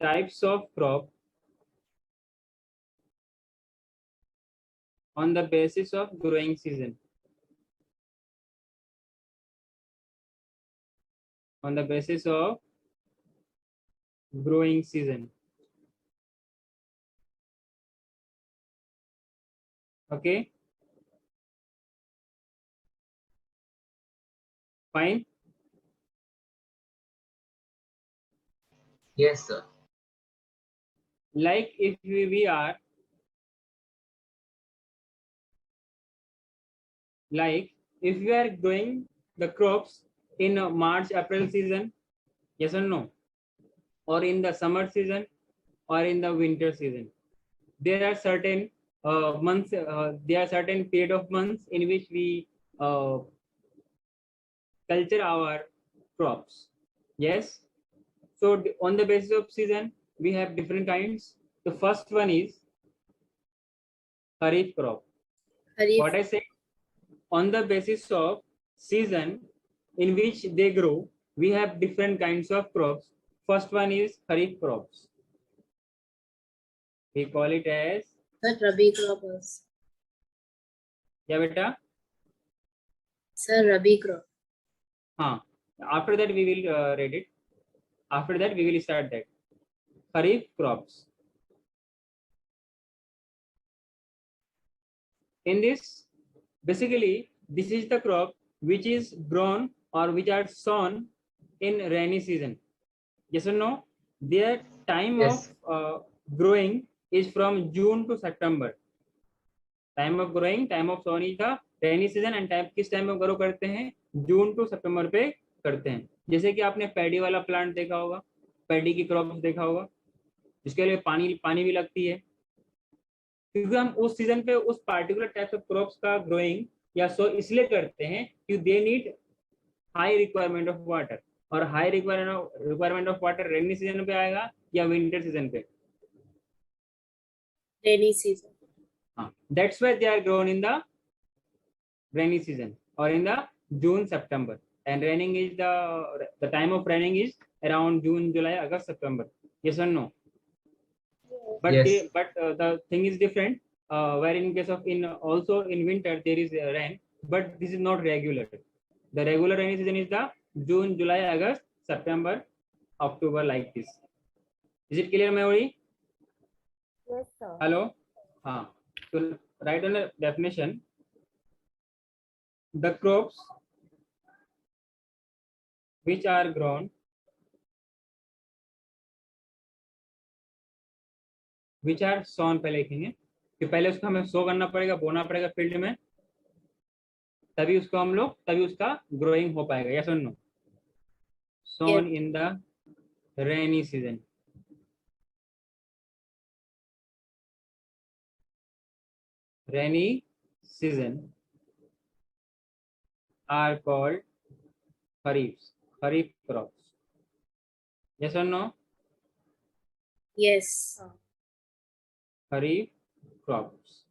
types of crop on the basis of growing season. On the basis of growing season. Okay. Fine. Yes, sir. Like if we are like if we are growing the crops in March April season, yes or no, or in the summer season or in the winter season, there are certain months, there are certain period of months in which we culture our crops. Yes. So on the basis of season, we have different kinds. The first one is Kharif crop. Kharif. What I say, on the basis of season in which they grow, we have different kinds of crops. First one is Kharif crops. We call it as Sir, Rabi crops. Yeah, beta. Sir, Rabi crop. After that we will read it. After that we will start that. Kharif crops. In this, basically, this is the crop which is grown or which are sown in rainy season. Yes or no? Their time Yes. of growing is from June to September. Time of growing, time of sowing is the rainy season and time किस time में grow करते हैं? जून to सितंबर पे करते हैं. जैसे कि आपने पैडी वाला प्लांट देखा होगा, पैडी की क्रॉप्स देखा होगा, जिसके लिए पानी भी लगती है, क्योंकि हम उस सीजन पे उस पार्टिकुलर टाइप ऑफ क्रॉप्स का ग्रोइंग या सो इसलिए करते हैं कि they need high requirement of water. और high requirement of water rainy season पे आएगा या विंटर सीजन पे? Rainy season. That's why they are grown in the rainy season or in the June September, and raining is the time of raining is around June, July, August, September. Yes or no? But Yes. the thing is different, where in case of also in winter there is rain, but this is not regular. The regular rainy season is the June, July, August, September, October, like this. Is it clear, Mayuri? Yes, sir. Hello. So write on the definition. The crops which are grown which are sown, पहले लिखेंगे कि पहले उसको हमें सो करना पड़ेगा, बोना पड़ेगा फील्ड में, तभी उसका ग्रोइंग हो पाएगा. यस और no? Sown in the rainy season. Rainy season are called Kharif crops. Yes or no? Yes. Kharif crops.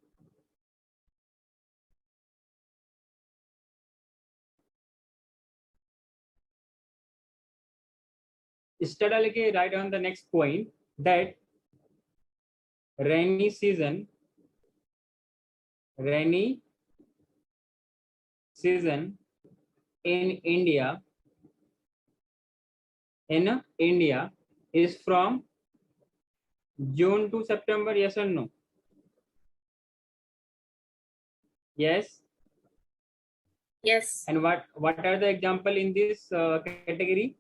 Study write on the next point that rainy season in India is from June to September. Yes or no? Yes. Yes. And what are the example in this category?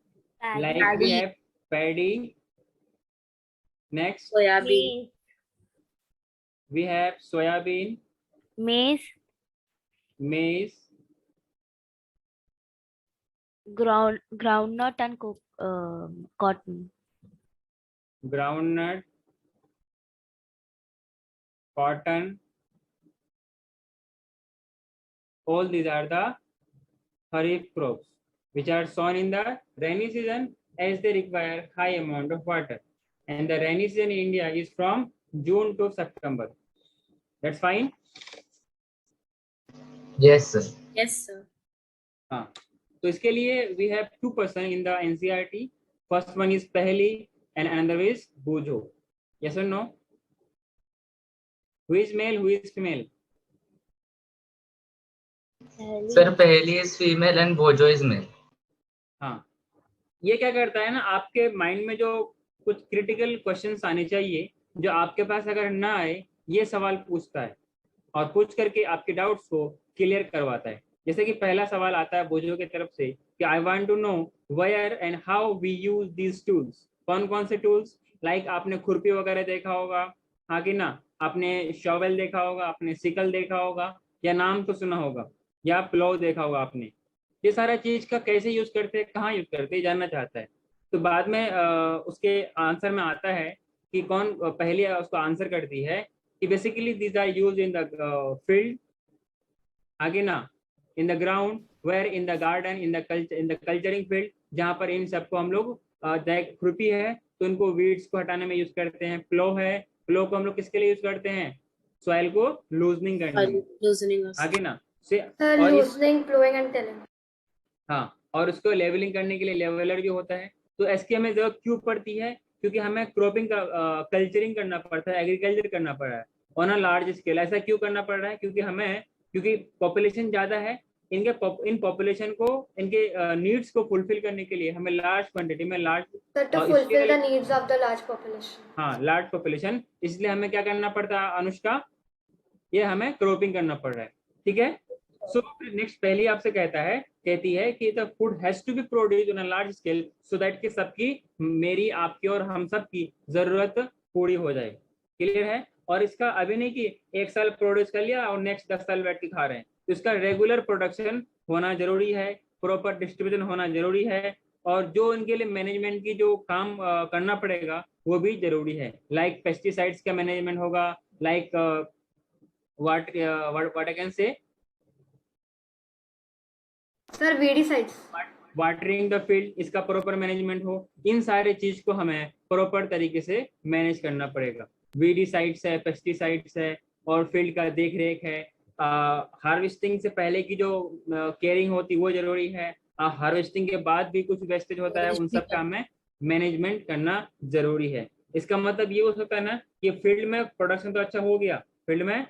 Like we have paddy. Next, Soyabean. we have soybean, maize, groundnut and cotton. groundnut, cotton. All these are the Kharif crops which are sown in the rainy season as they require high amount of water. And the rainy season in India is from June to September. That's fine? Yes, sir. Yes, sir. तो इसके लिए we have two person in the NCERT. First one is Paheli and another is bojo. Yes or no? Who is male, who is female? Sir पहली is female and बोजो is male. हाँ, ये क्या करता है ना, आपके माइंड में जो कुछ क्रिटिकल क्वेश्चंस आने चाहिए, जो आपके पास अगर ना आए, ये सवाल पूछता है और पूछ करके आपके डाउट्स को क्लियर करवाता है। जैसे कि पहला सवाल आता है बोजो की तरफ से कि I want to know where and how we use these tools. कौन कौन से टूल्स? लाइक आपने खुरपी वगैरह देखा होगा, हाँ कि ना? आपने शॉवेल देखा होगा, आपने सिकल देखा होगा, या नाम तो सुना होगा, या प्लो देखा होगा आपने। ये सारा चीज का कैसे यूज करते हैं, कहाँ यूज करते हैं, जानना चाहता है। तो बाद में उसके आंसर में आता है कि कौन पहले उसको आंसर करती है कि basically these are use in the field, आगे ना, in the ground, where in the garden, in the culturing field, जहाँ पर इन सबको हम लोग खुरपी है तो उनको वीड्स को हटाने में यूज करते हैं। प्लो है, प्लो को हम लोग किसके लिए यूज करते हैं? सॉइल को लूजनिंग करने में, Loosening आगे ना से। Sir, और loosening, plowing and tilling. हाँ, और उसको लेवलिंग करने के लिए लेवलर भी होता है। तो इसकी हमें जरूरत क्यों पड़ती है? क्योंकि हमें क्रॉपिंग का कल्चरिंग करना पड़ता है, एग्रीकल्चर करना पड़ रहा है ऑन अ लार्ज स्केल। ऐसा क्यों करना पड़ रहा है? क्योंकि पॉपुलेशन ज्यादा है, इन पॉपुलेशन को, इनके नीड्स को फुलफिल करने के लिए हमें लार्ज क्वांटिटी में Sir, to fulfill the needs of the large population. हाँ, लार्ज पॉपुलेशन, इसलिए हमें क्या करना पड़ता है अनुष्का? ये हमें क्रॉपिंग करना पड़ रहा है, ठीक है। सो नेक्स्ट पहली आपसे कहती है कि the food has to be produced on a large scale so that कि सबकी, मेरी, आपकी और हम सब की जरूरत पूरी हो जाए। क्लियर है? और इसका अभी नहीं कि एक साल प्रोड्यूस कर लिया और नेक्स्ट 10 साल बैठ के खा रहे हैं। तो इसका रेगुलर प्रोडक्शन होना जरूरी है, प्रॉपर डिस्ट्रीब्यूशन होना जरूरी है, और जो इनके लिए मैनेजमेंट की जो काम करना पड़ेगा वो भी जरूरी है। लाइक पेस्टिसाइड्स का मैनेजमेंट होगा, like what I can say, Sir, weedicides. Watering the field, इसका प्रॉपर मैनेजमेंट हो। इन सारे चीज को हमें प्रॉपर तरीके से मैनेज करना पड़ेगा। वीडीसाइड्स है, पेस्टिसाइड्स है, और फील्ड का देख रेख है। हार्वेस्टिंग से पहले की जो केयरिंग होती वो जरूरी है। हार्वेस्टिंग के बाद भी कुछ वेस्टेज होता है, उन सब का हमें मैनेजमेंट करना जरूरी है। इसका मतलब ये हो सकता है ना कि फील्ड में प्रोडक्शन तो अच्छा हो गया, फील्ड में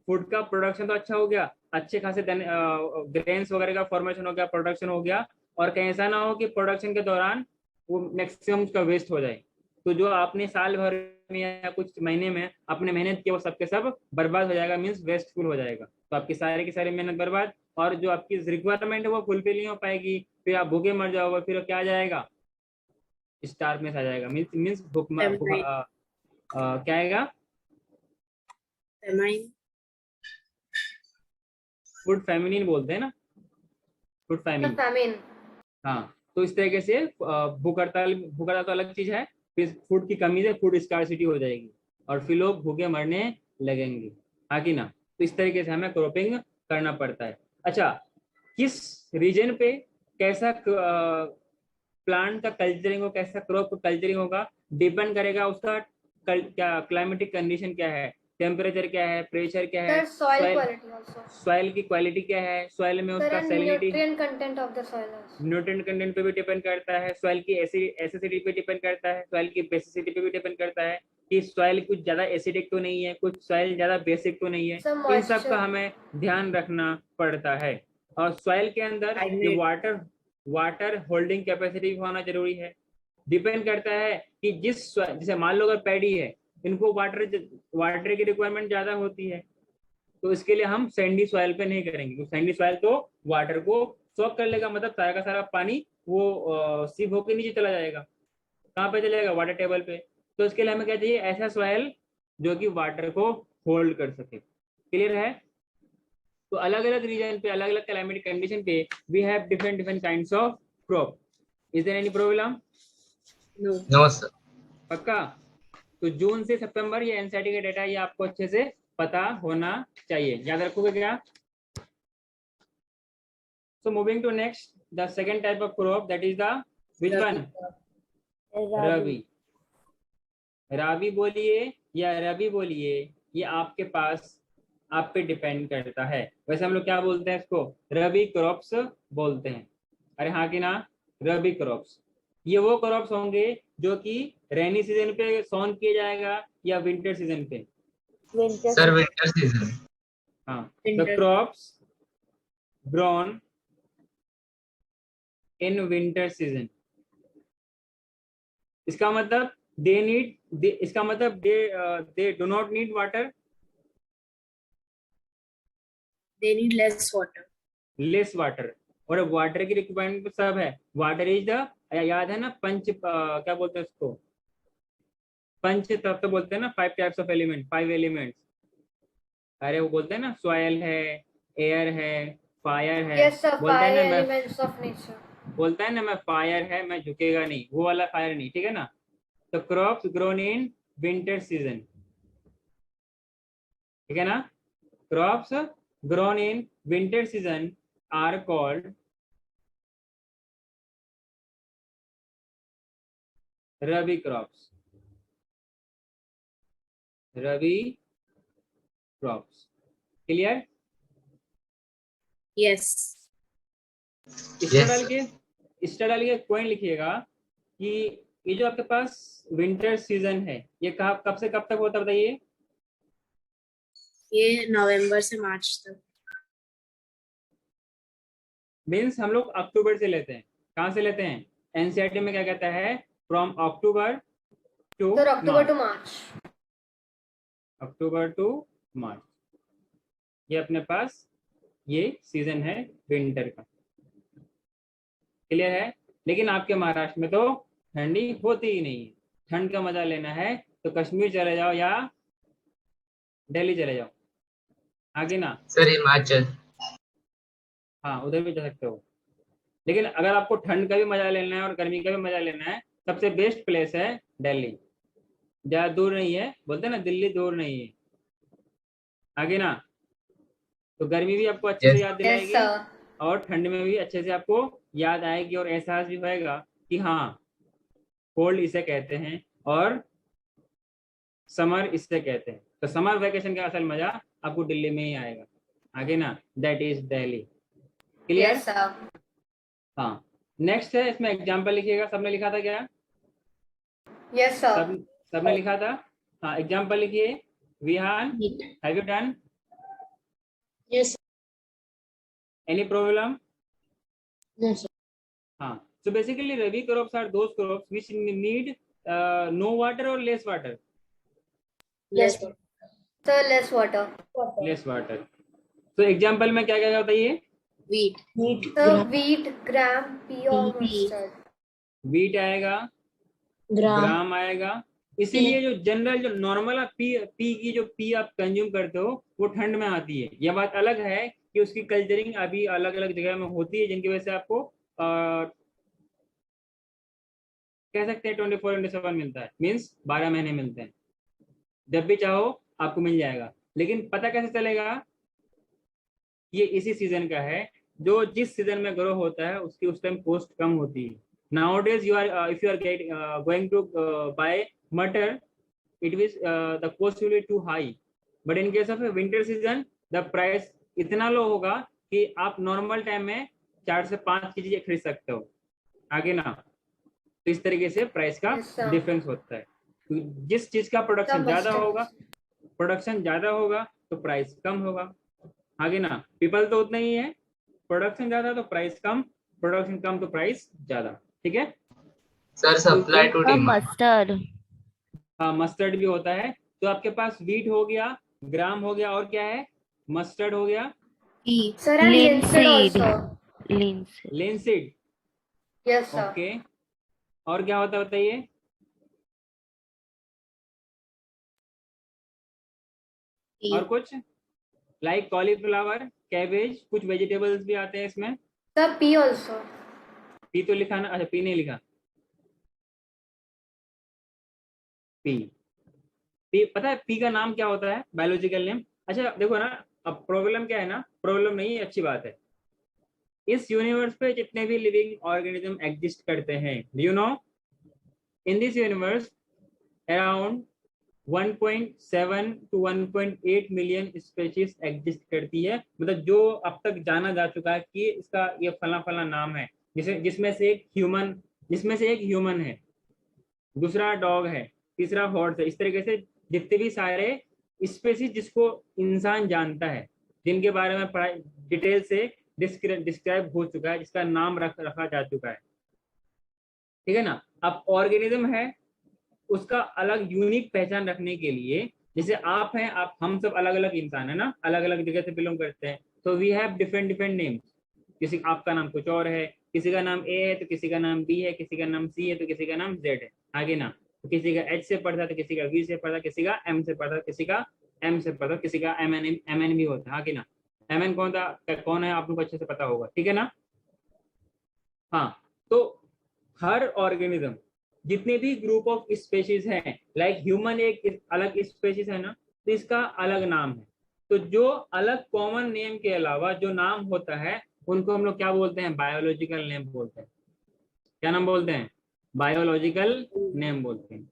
फूड का प्रोडक्शन तो अच्छा हो गया, अच्छे खासे ग्रेन्स वगैरह का फॉर्मेशन हो गया, प्रोडक्शन हो गया, और कहीं ऐसा ना हो कि प्रोडक्शन के दौरान वो मैक्सिमम का वेस्ट हो जाए। तो जो आपने साल भर में या कुछ महीने में अपने मेहनत किया वो सबके सब बर्बाद हो जाएगा, मीन्स वेस्टफुल हो जाएगा। तो आपकी सारी की सारी मेहनत बर्बाद, और जो आपकी रिक्वायरमेंट है वो फुलफिल नहीं हो पाएगी, फिर आप भूखे मर जाओगे। फिर क्या आ जाएगा? स्टार्वनेस आ जाएगा, मीन्स क्या आएगा? फूड फैमिनिन बोलते हैं ना, फूड फैमिन। Famine. हाँ, तो इस तरीके से भूख हड़ताल तो अलग चीज है, फिर फूड की कमी से फूड स्कार्सिटी हो जाएगी और फिर लोग भूखे मरने लगेंगे, हाँ कि ना। तो इस तरीके से हमें क्रॉपिंग करना पड़ता है। अच्छा, किस रीजन पे कैसा प्लांट का कल्चरिंग हो, कैसा क्रॉप कल्चरिंग होगा, डिपेंड करेगा उसका क्या क्लाइमेटिक कंडीशन क्या है, टेम्परेचर क्या है, प्रेशर क्या है, Sir, soil quality also. Soil की क्वालिटी क्या है, सॉइल में Sir, उसका and salinity, nutrient content of the soil also. Nutrient content पे भी डिपेंड करता है, सॉइल की एसिडिटी पे डिपेंड करता है, सॉइल की बेसिसिटी पे भी डिपेंड करता है कि सॉइल कुछ ज्यादा एसिडिक तो नहीं है, कुछ सॉइल ज्यादा बेसिक तो नहीं है। Some इन सब moisture. का हमें ध्यान रखना पड़ता है। और सॉइल के अंदर ये वाटर होल्डिंग कैपेसिटी होना जरूरी है। डिपेंड करता है कि जैसे मान लो अगर पैडी है, इनको वाटर की रिक्वायरमेंट ज्यादा होती है, तो इसके लिए हम सैंडी सॉइल पे नहीं करेंगे, क्योंकि सैंडी सॉइल तो वाटर को सोक कर लेगा, मतलब सारा का सारा पानी वो सीप होकर नीचे चला जाएगा। कहाँ पे चलेगा? वाटर टेबल पे। तो इसके लिए हमें क्या चाहिए? ऐसा सॉइल जो कि वाटर को होल्ड कर सके। क्लियर है? तो अलग अलग रीजन पे, अलग अलग क्लाइमेटिक कंडीशन पे we have different kinds of crop. Is there any problem? No sir. पक्का? तो जून से सितंबर ये एनसीईआरटी का डेटा ये आपको अच्छे से पता होना चाहिए, याद रखोगे क्या? So moving to next, the second type of crop, that is the which one? Ravi. Ravi बोलिए या रवि बोलिए, ये आपके पास आप पे डिपेंड करता है। वैसे हम लोग क्या बोलते हैं इसको? रवि क्रॉप्स बोलते हैं। अरे हाँ कि ना? रवि क्रॉप्स ये वो क्रॉप्स होंगे जो कि रेनी सीजन पे सोन किया जाएगा या विंटर सीजन पे? Winter. Sir winter season. हाँ, the Winter. Crops grown in winter season. इसका मतलब इसका मतलब they do not need water, They need less water. Less water. और वाटर की रिक्वायरमेंट सब है। वाटर इज द, याद है ना पंच, क्या बोलते हैं उसको, पंच तत्व बोलते हैं ना, 5 टाइप्स ऑफ एलिमेंट, 5 एलिमेंट्स। अरे वो बोलते हैं ना, सॉइल है, एयर है, फायर है। Yes, sir. बोलता है 5 ना मैं, elements of nature. बोलता है ना मैं फायर है, मैं झुकेगा नहीं, वो वाला फायर नहीं, ठीक है ना। तो crops grown in winter season, ठीक है ना। Crops grown in winter season are called rabi crops, rabi crops. Clear? Yes. इस तरह डाल के पॉइंट लिखिएगा कि ये जो आपके पास विंटर सीजन है, ये कब से कब तक होता है बताइए? ये नवंबर से मार्च तक। मीन्स हम लोग अक्टूबर से लेते हैं। कहाँ से लेते हैं? एनसीईआरटी में क्या कहता है? From October to Sir, October to March. October to March, ये अपने पास ये सीजन है विंटर का। क्लियर है? लेकिन आपके महाराष्ट्र में तो ठंडी होती ही नहीं है। ठंड का मजा लेना है तो कश्मीर चले जाओ या दिल्ली चले जाओ, आगे ना। सर हिमाचल। हाँ, उधर भी जा सकते हो। लेकिन अगर आपको ठंड का भी मजा लेना है और गर्मी का भी मजा लेना है, सबसे बेस्ट प्लेस है दिल्ली। ज्यादा दूर नहीं है, बोलते हैं ना दिल्ली दूर नहीं है, आगे ना। तो गर्मी भी आपको अच्छे से Yes. याद Yes, दिलाएगी sir. और ठंड में भी अच्छे से आपको याद आएगी और एहसास भी होएगा कि हाँ, कोल्ड इसे कहते हैं और समर इससे कहते हैं। तो समर वेकेशन का असल मजा आपको दिल्ली में ही आएगा, आगे ना। That is Delhi. Clear? Yes, sir. हाँ, नेक्स्ट है, इसमें एग्जाम्पल लिखिएगा। सबने लिखा था क्या? Yes, sir. सबने लिखा था? हाँ, एग्जाम्पल लिखिए। Vihaan, have you done? Yes. Any problem? No, sir. हाँ, so basically rabi crops are those crops which need no water or less water. Yes. Sir, less water. Less water. So example में क्या क्या होता है ये? Wheat. Sir, wheat, gram, pea or Pea. mustard. Wheat आएगा, ग्राम आएगा। इसीलिए जो जनरल जो नॉर्मल पी की जो पी आप कंज्यूम करते हो वो ठंड में आती है। यह बात अलग है कि उसकी कल्चरिंग अभी अलग अलग जगह में होती है, जिनकी वजह से आपको कह सकते हैं 24/7 मिलता है, मीन्स 12 महीने मिलते हैं। जब भी चाहो आपको मिल जाएगा। लेकिन पता कैसे चलेगा ये इसी सीजन का है? जो जिस सीजन में ग्रो होता है उसकी उस टाइम कॉस्ट कम होती है। Nowadays you are if you are going to buy mutton, it is the cost will be too high, but in case of a winter season the price इतना लो होगा कि आप नॉर्मल टाइम में 4 से 5 की चीजें खरीद सकते हो, आगे ना। तो इस तरीके से प्राइस का Yes, sir. डिफरेंस होता है। तो जिस चीज का प्रोडक्शन ज्यादा होगा तो प्राइस कम होगा, आगे ना। पीपल तो उतना ही है, प्रोडक्शन ज्यादा तो प्राइस कम, प्रोडक्शन कम तो प्राइस ज्यादा, ठीक है। Sir supply to demand. Mustard. हाँ, मस्टर्ड भी होता है। तो आपके पास व्हीट हो गया, ग्राम हो गया, और क्या है? मस्टर्ड हो गया, Pea. Sir, and linseed Linseed. also. Linseed. Linseed. Yes, sir. Okay, और क्या होता है बताइए? Pea. और कुछ लाइक कॉलीफ्लावर, कैबेज, कुछ वेजिटेबल्स भी आते हैं इसमें। Sir, pea also. पी तो लिखा ना? अच्छा, पी नहीं लिखा। पी, पी पता है पी का नाम क्या होता है, बायोलॉजिकल नेम? अच्छा देखो ना, अब प्रॉब्लम क्या है ना, प्रॉब्लम नहीं है, अच्छी बात है। इस यूनिवर्स पे जितने भी लिविंग ऑर्गेनिज्म एग्जिस्ट करते हैं, you know, in this universe around 1.7 to 1.8 million species exist करती है। मतलब जो अब तक जाना जा चुका है कि इसका ये फला फला नाम है, जिसमें से एक ह्यूमन है। दूसरा डॉग है, तीसरा हॉर्स है। इस तरीके से जितने भी सारे स्पेसीज जिसको इंसान जानता है, जिनके बारे में पढ़ाई डिटेल से डिस्क्राइब हो चुका है, जिसका नाम रखा जा चुका है, ठीक है ना। अब ऑर्गेनिज्म है, उसका अलग यूनिक पहचान रखने के लिए, जैसे आप हैं, आप हम सब अलग अलग इंसान है ना, अलग अलग जगह से बिलोंग करते हैं, तो we have different different names. किसी आपका नाम कुछ और है, किसी का नाम ए है तो किसी का नाम बी है, किसी का नाम सी है तो किसी का नाम जेड है, आगे ना। तो किसी का एच से पढ़ता है तो किसी का वी से पढ़ता है, किसी का एम से पढ़ता है, किसी का एम से पढ़ता है, किसी का एम एन भी होता है, आगे ना। एम एन कौन था, कौन है, आप लोग को अच्छे से पता होगा, ठीक है ना। हाँ, तो हर ऑर्गेनिज्म, जितने भी ग्रुप ऑफ स्पेशीज हैं, लाइक ह्यूमन एक अलग स्पेशीज है ना, तो इसका अलग नाम है। तो जो अलग कॉमन नेम के अलावा जो नाम होता है, उनको हम लोग क्या बोलते हैं, बायोलॉजिकल नेम बोलते हैं। क्या नाम बोलते हैं, बायोलॉजिकल नेम बोलते हैं।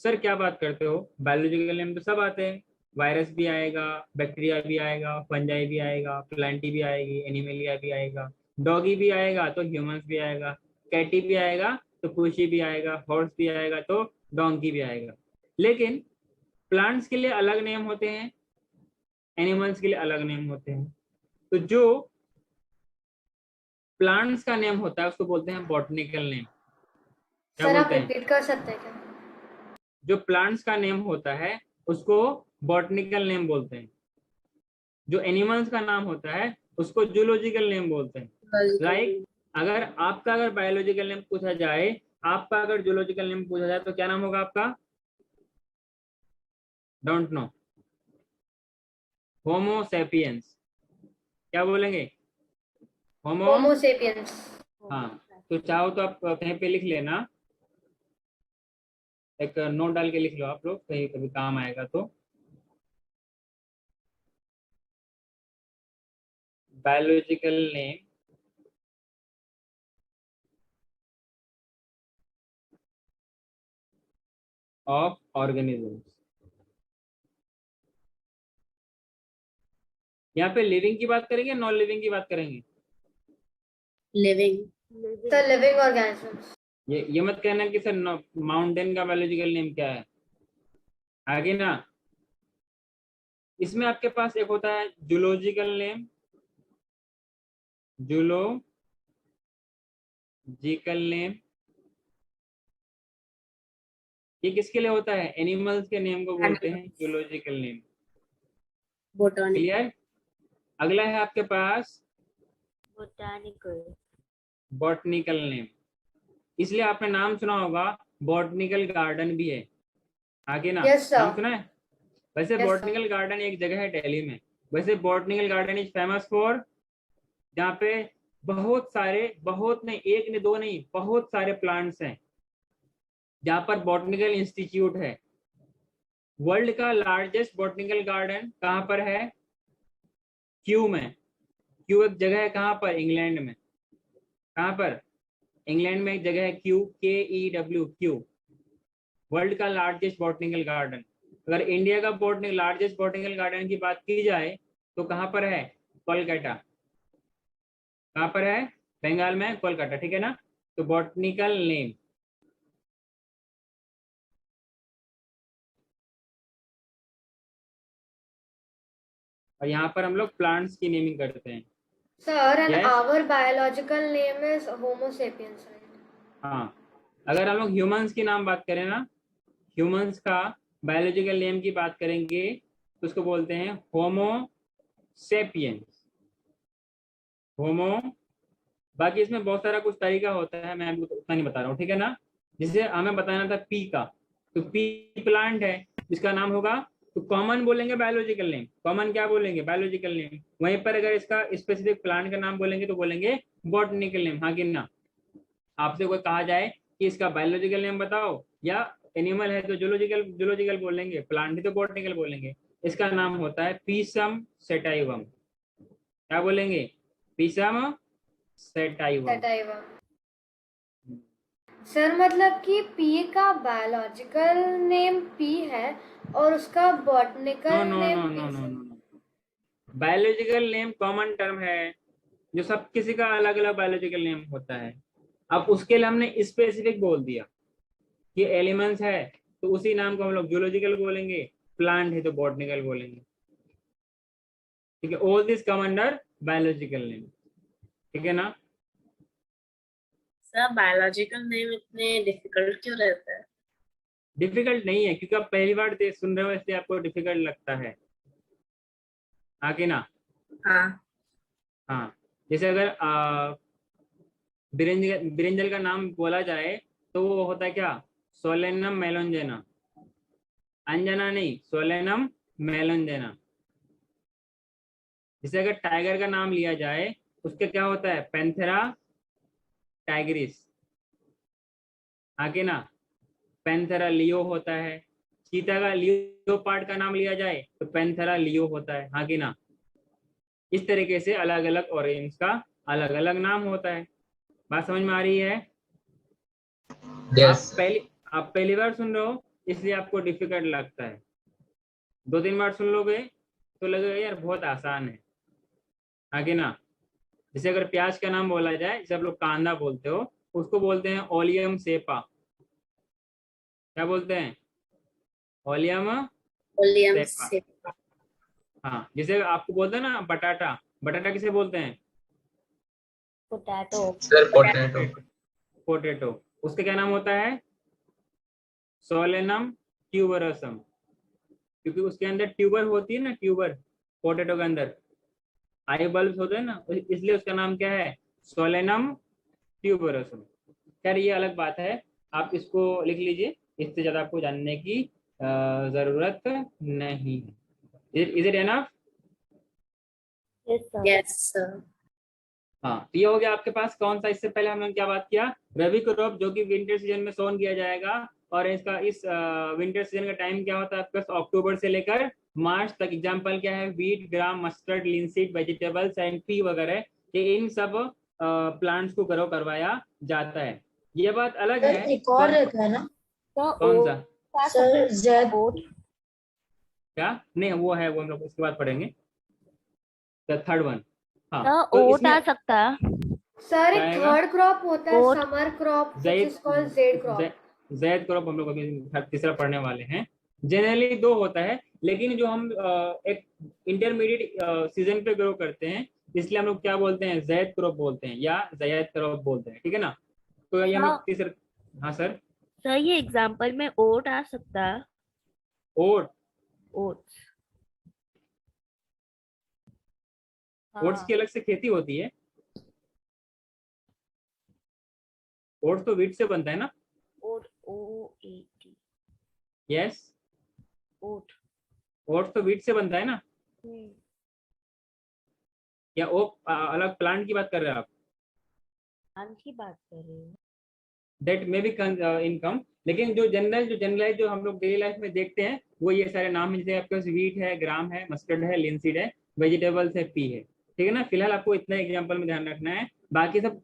सर क्या बात करते हो, बायोलॉजिकल नेम तो सब आते हैं, वायरस भी आएगा, बैक्टीरिया भी आएगा, फंजाई भी आएगा, प्लांटी भी आएगी, एनिमलिया भी आएगा, डॉगी भी आएगा तो ह्यूमंस भी आएगा, कैटी भी आएगा तो पुशी भी आएगा, हॉर्स भी आएगा तो डोंकी भी आएगा। लेकिन प्लांट्स के लिए अलग नेम होते हैं, एनिमल्स के लिए अलग नेम होते हैं। तो जो प्लांट्स का नेम होता है उसको बोलते हैं बॉटनिकल नेम। क्या सर आप बोलते हैं, रिपीट कर सकते हैं क्या? जो प्लांट्स का नेम होता है उसको बॉटनिकल नेम बोलते हैं। जो एनिमल्स का नाम होता है उसको जूलॉजिकल नेम बोलते हैं। लाइक अगर बायोलॉजिकल नेम पूछा जाए, आपका अगर जूलॉजिकल नेम पूछा जाए तो क्या नाम होगा आपका, डोंट नो, होमो सेपियंस। क्या बोलेंगे, होमो। होमो सेपियंस। हाँ, तो चाहो तो आप कहीं पे लिख लेना, एक नोट डाल के लिख लो आप लोग, कहीं कभी काम आएगा तो। Biological name of organisms. यहाँ पे लिविंग की बात करेंगे, नॉन लिविंग की बात करेंगे। लिविंग। Sir living organisms. ये मत कहना कि सर माउंटेन का बायोलॉजिकल नेम क्या है, आगे ना। इसमें आपके पास एक होता है जूलॉजिकल नेम, जूलॉजिकल नेम, ये किसके लिए होता है, एनिमल्स के नेम को बोलते हैं जूलॉजिकल नेम। बोटानिक। क्लियर। अगला है आपके पास बोटानिकल। बॉटनिकल नेम, इसलिए आपने नाम सुना होगा, बॉटनिकल गार्डन भी है, आगे ना। Yes, sir. नाम सुना है। वैसे Yes, बॉटनिकल गार्डन एक जगह है दिल्ली में। वैसे botanical garden is famous for, जहाँ पे बहुत सारे, बहुत नहीं, एक नहीं दो नहीं, बहुत सारे प्लांट्स हैं, जहाँ पर बॉटनिकल इंस्टीट्यूट है। वर्ल्ड का लार्जेस्ट बॉटनिकल गार्डन कहाँ पर है, क्यू में। क्यू एक जगह है कहाँ पर, इंग्लैंड में। कहाँ पर, इंग्लैंड में एक जगह है क्यू, KEW, क्यू, वर्ल्ड का लार्जेस्ट बॉटनिकल गार्डन। अगर इंडिया का लार्जेस्ट बॉटनिकल गार्डन की बात की जाए तो कहाँ पर है, कोलकाता। कहाँ पर है, बंगाल में, कोलकाता, ठीक है ना। तो बॉटनिकल नेम। और यहाँ पर हम लोग प्लांट्स की नेमिंग करते हैं। Sir, and Yes. our biological name is Homo sapiens, right? हाँ, अगर हम लोग ह्यूमंस की नाम बात करें ना, ह्यूमंस का बायोलॉजिकल नेम की बात करेंगे तो उसको बोलते हैं होमो सेपियंस। होमो, बाकी इसमें बहुत सारा कुछ तरीका होता है, मैं अभी उतना नहीं बता रहा हूँ, ठीक है ना। जिसे हमें बताना था पी का, तो पी प्लांट है, जिसका नाम होगा, तो कॉमन बोलेंगे बायोलॉजिकल नेम, कॉमन क्या बोलेंगे, बायोलॉजिकल नेम। वहीं पर अगर इसका स्पेसिफिक प्लांट का नाम बोलेंगे तो बोलेंगे बॉटनिकल नेम, हाँ कि ना। आपसे कोई कहा जाए कि इसका बायोलॉजिकल नेम बताओ, या एनिमल है तो जूलॉजिकल जूलॉजिकल बोलेंगे, प्लांट है तो बॉटनिकल बोलेंगे। इसका नाम होता है पीसम सेटाइवम। क्या बोलेंगे, पीसम सेटाइवम। Sativa. सर मतलब कि पी का बायोलॉजिकल नेम पी है और उसका botanical no no name no no no no, biological name common term है, जो सब किसी का अलग अलग बायोलॉजिकल नेम होता है। अब उसके लिए हमने स्पेसिफिक बोल दिया, कि एलिमेंट्स है तो उसी नाम को हम लोग जूलॉजिकल बोलेंगे, प्लांट है तो बॉटनिकल बोलेंगे। ठीक है, all this come under biological name. ठीक है ना। सर बायोलॉजिकल नेम इतने डिफिकल्ट क्यों रहते हैं? डिफिकल्ट नहीं है, क्योंकि आप पहली बार सुन रहे हो इसलिए आपको डिफिकल्ट लगता है। हाँ कि ना। हाँ। हाँ, जैसे अगर ब्रिंजल का नाम बोला जाए तो वो होता है क्या, सोलेनम मेलोंजेना। अंजना नहीं, सोलेनम मेलोंजेना। जैसे अगर टाइगर का नाम लिया जाए उसके क्या होता है, पैंथेरा टाइग्रिस। हाँ कि ना। पैंथेरा लियो होता है। चीता का लियोपार्ड का नाम लिया जाए तो पैंथेरा लियो होता है। हाँ कि ना। इस तरीके से अलग अलग ऑरेंज का अलग अलग नाम होता है। बात समझ में आ रही है। यस आप पहली बार सुन रहे हो इसलिए आपको डिफिकल्ट लगता है। 2-3 बार सुन लोगे तो लगेगा यार बहुत आसान है। हाँ कि ना। जैसे अगर प्याज का नाम बोला जाए, जैसे आप लोग कांदा बोलते हो, उसको बोलते हैं ओलियम सेपा। क्या बोलते हैं, ओलियम ओलियम सेपा। से। हाँ, जैसे आपको बोलते हैं ना बटाटा, बटाटा किसे बोलते हैं, पोटैटो। Sir potato. पोटैटो। उसका क्या नाम होता है, सोलेनम ट्यूबरसम। क्योंकि उसके अंदर ट्यूबर होती है ना, ट्यूबर पोटैटो के अंदर आई बल्ब होते हैं ना, इसलिए उसका नाम क्या है, सोलेनम ट्यूबरसम। खैर ये अलग बात है, आप इसको लिख लीजिए, इससे ज्यादा आपको जानने की जरूरत नहीं है। Is it enough. Yes sir. Yes sir. हाँ, तो ये हो गया आपके पास कौन सा। इससे पहले हमने क्या बात किया, रबी क्रॉप जो कि विंटर सीजन में सोन किया जाएगा। और इसका इस विंटर सीजन का टाइम क्या होता है आपका, अक्टूबर से लेकर मार्च तक। एग्जांपल क्या है, wheat, gram, mustard, linseed, vegetables and P वगैरह, ये इन सब प्लांट्स को ग्रो करवाया जाता है। ये बात अलग सर है। एक और रहता है ना कौन सा, सर, जेड। ओट। क्या नहीं, वो है, वो हम लोग इसके बाद पढ़ेंगे, द थर्ड वन। हाँ सर तो ओट इसमें आ सकता है। सर क्या एक आएगा, थर्ड क्रॉप होता है, Oat. Summer crop which Zaid is called Z crop. Zaid crop हम लोग अभी तीसरा पढ़ने वाले हैं। जनरली 2 होता है, लेकिन जो हम एक इंटरमीडिएट सीजन पे ग्रो करते हैं, इसलिए हम लोग क्या बोलते हैं, जैद क्रॉप बोलते हैं या जैद क्रॉप बोलते हैं। ठीक है ना। तो ये हम हाँ लोग तीसरा। हाँ सर। सर, ये एग्जाम्पल में ओट आ सकता है। ओट, ओट्स। ओट्स की हाँ। अलग से खेती होती है। ओट्स तो व्हीट से बनता है ना। Oat, O A T. Yes, oat. Oats तो व्हीट से बनता है ना। या ओक अलग प्लांट की बात कर रहे हैं आप, धान की बात कर रही हूँ। That may be income. लेकिन जो जनरलाइज जो हम लोग डेली लाइफ में देखते हैं वो ये सारे नाम है, जैसे आपके पास वीट है, ग्राम है, मस्टर्ड है, लिनसीड है, वेजिटेबल्स है, पी है। ठीक है ना। फिलहाल आपको इतना एग्जांपल में ध्यान रखना है, बाकी सब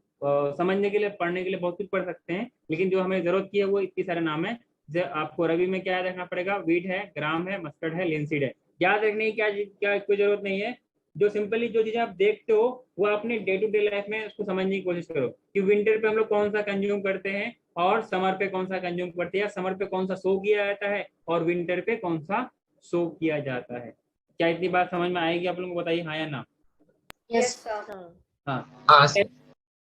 समझने के लिए, पढ़ने के लिए बहुत कुछ पढ़ सकते हैं, लेकिन जो हमें जरूरत की है वो इतनी सारे नाम है। जैसे आपको रबी में क्या याद रखना पड़ेगा, वीट है, ग्राम है, मस्टर्ड है, लिनसीड है। याद रखने की क्या क्या कोई जरूरत नहीं है। जो सिंपली जो चीजें आप देखते हो वो अपने डे टू डे लाइफ में उसको समझने की कोशिश करो, कि विंटर पे हम लोग कौन सा कंज्यूम करते हैं और समर पे कौन सा कंज्यूम करते हैं, समर पे कौन सा सो किया जाता है और विंटर पे कौन सा सो किया जाता है। क्या इतनी बात समझ में आएगी आप लोगों को, बताइए हाँ या ना। Yes yes sir. सर। हाँ, हाँ sir.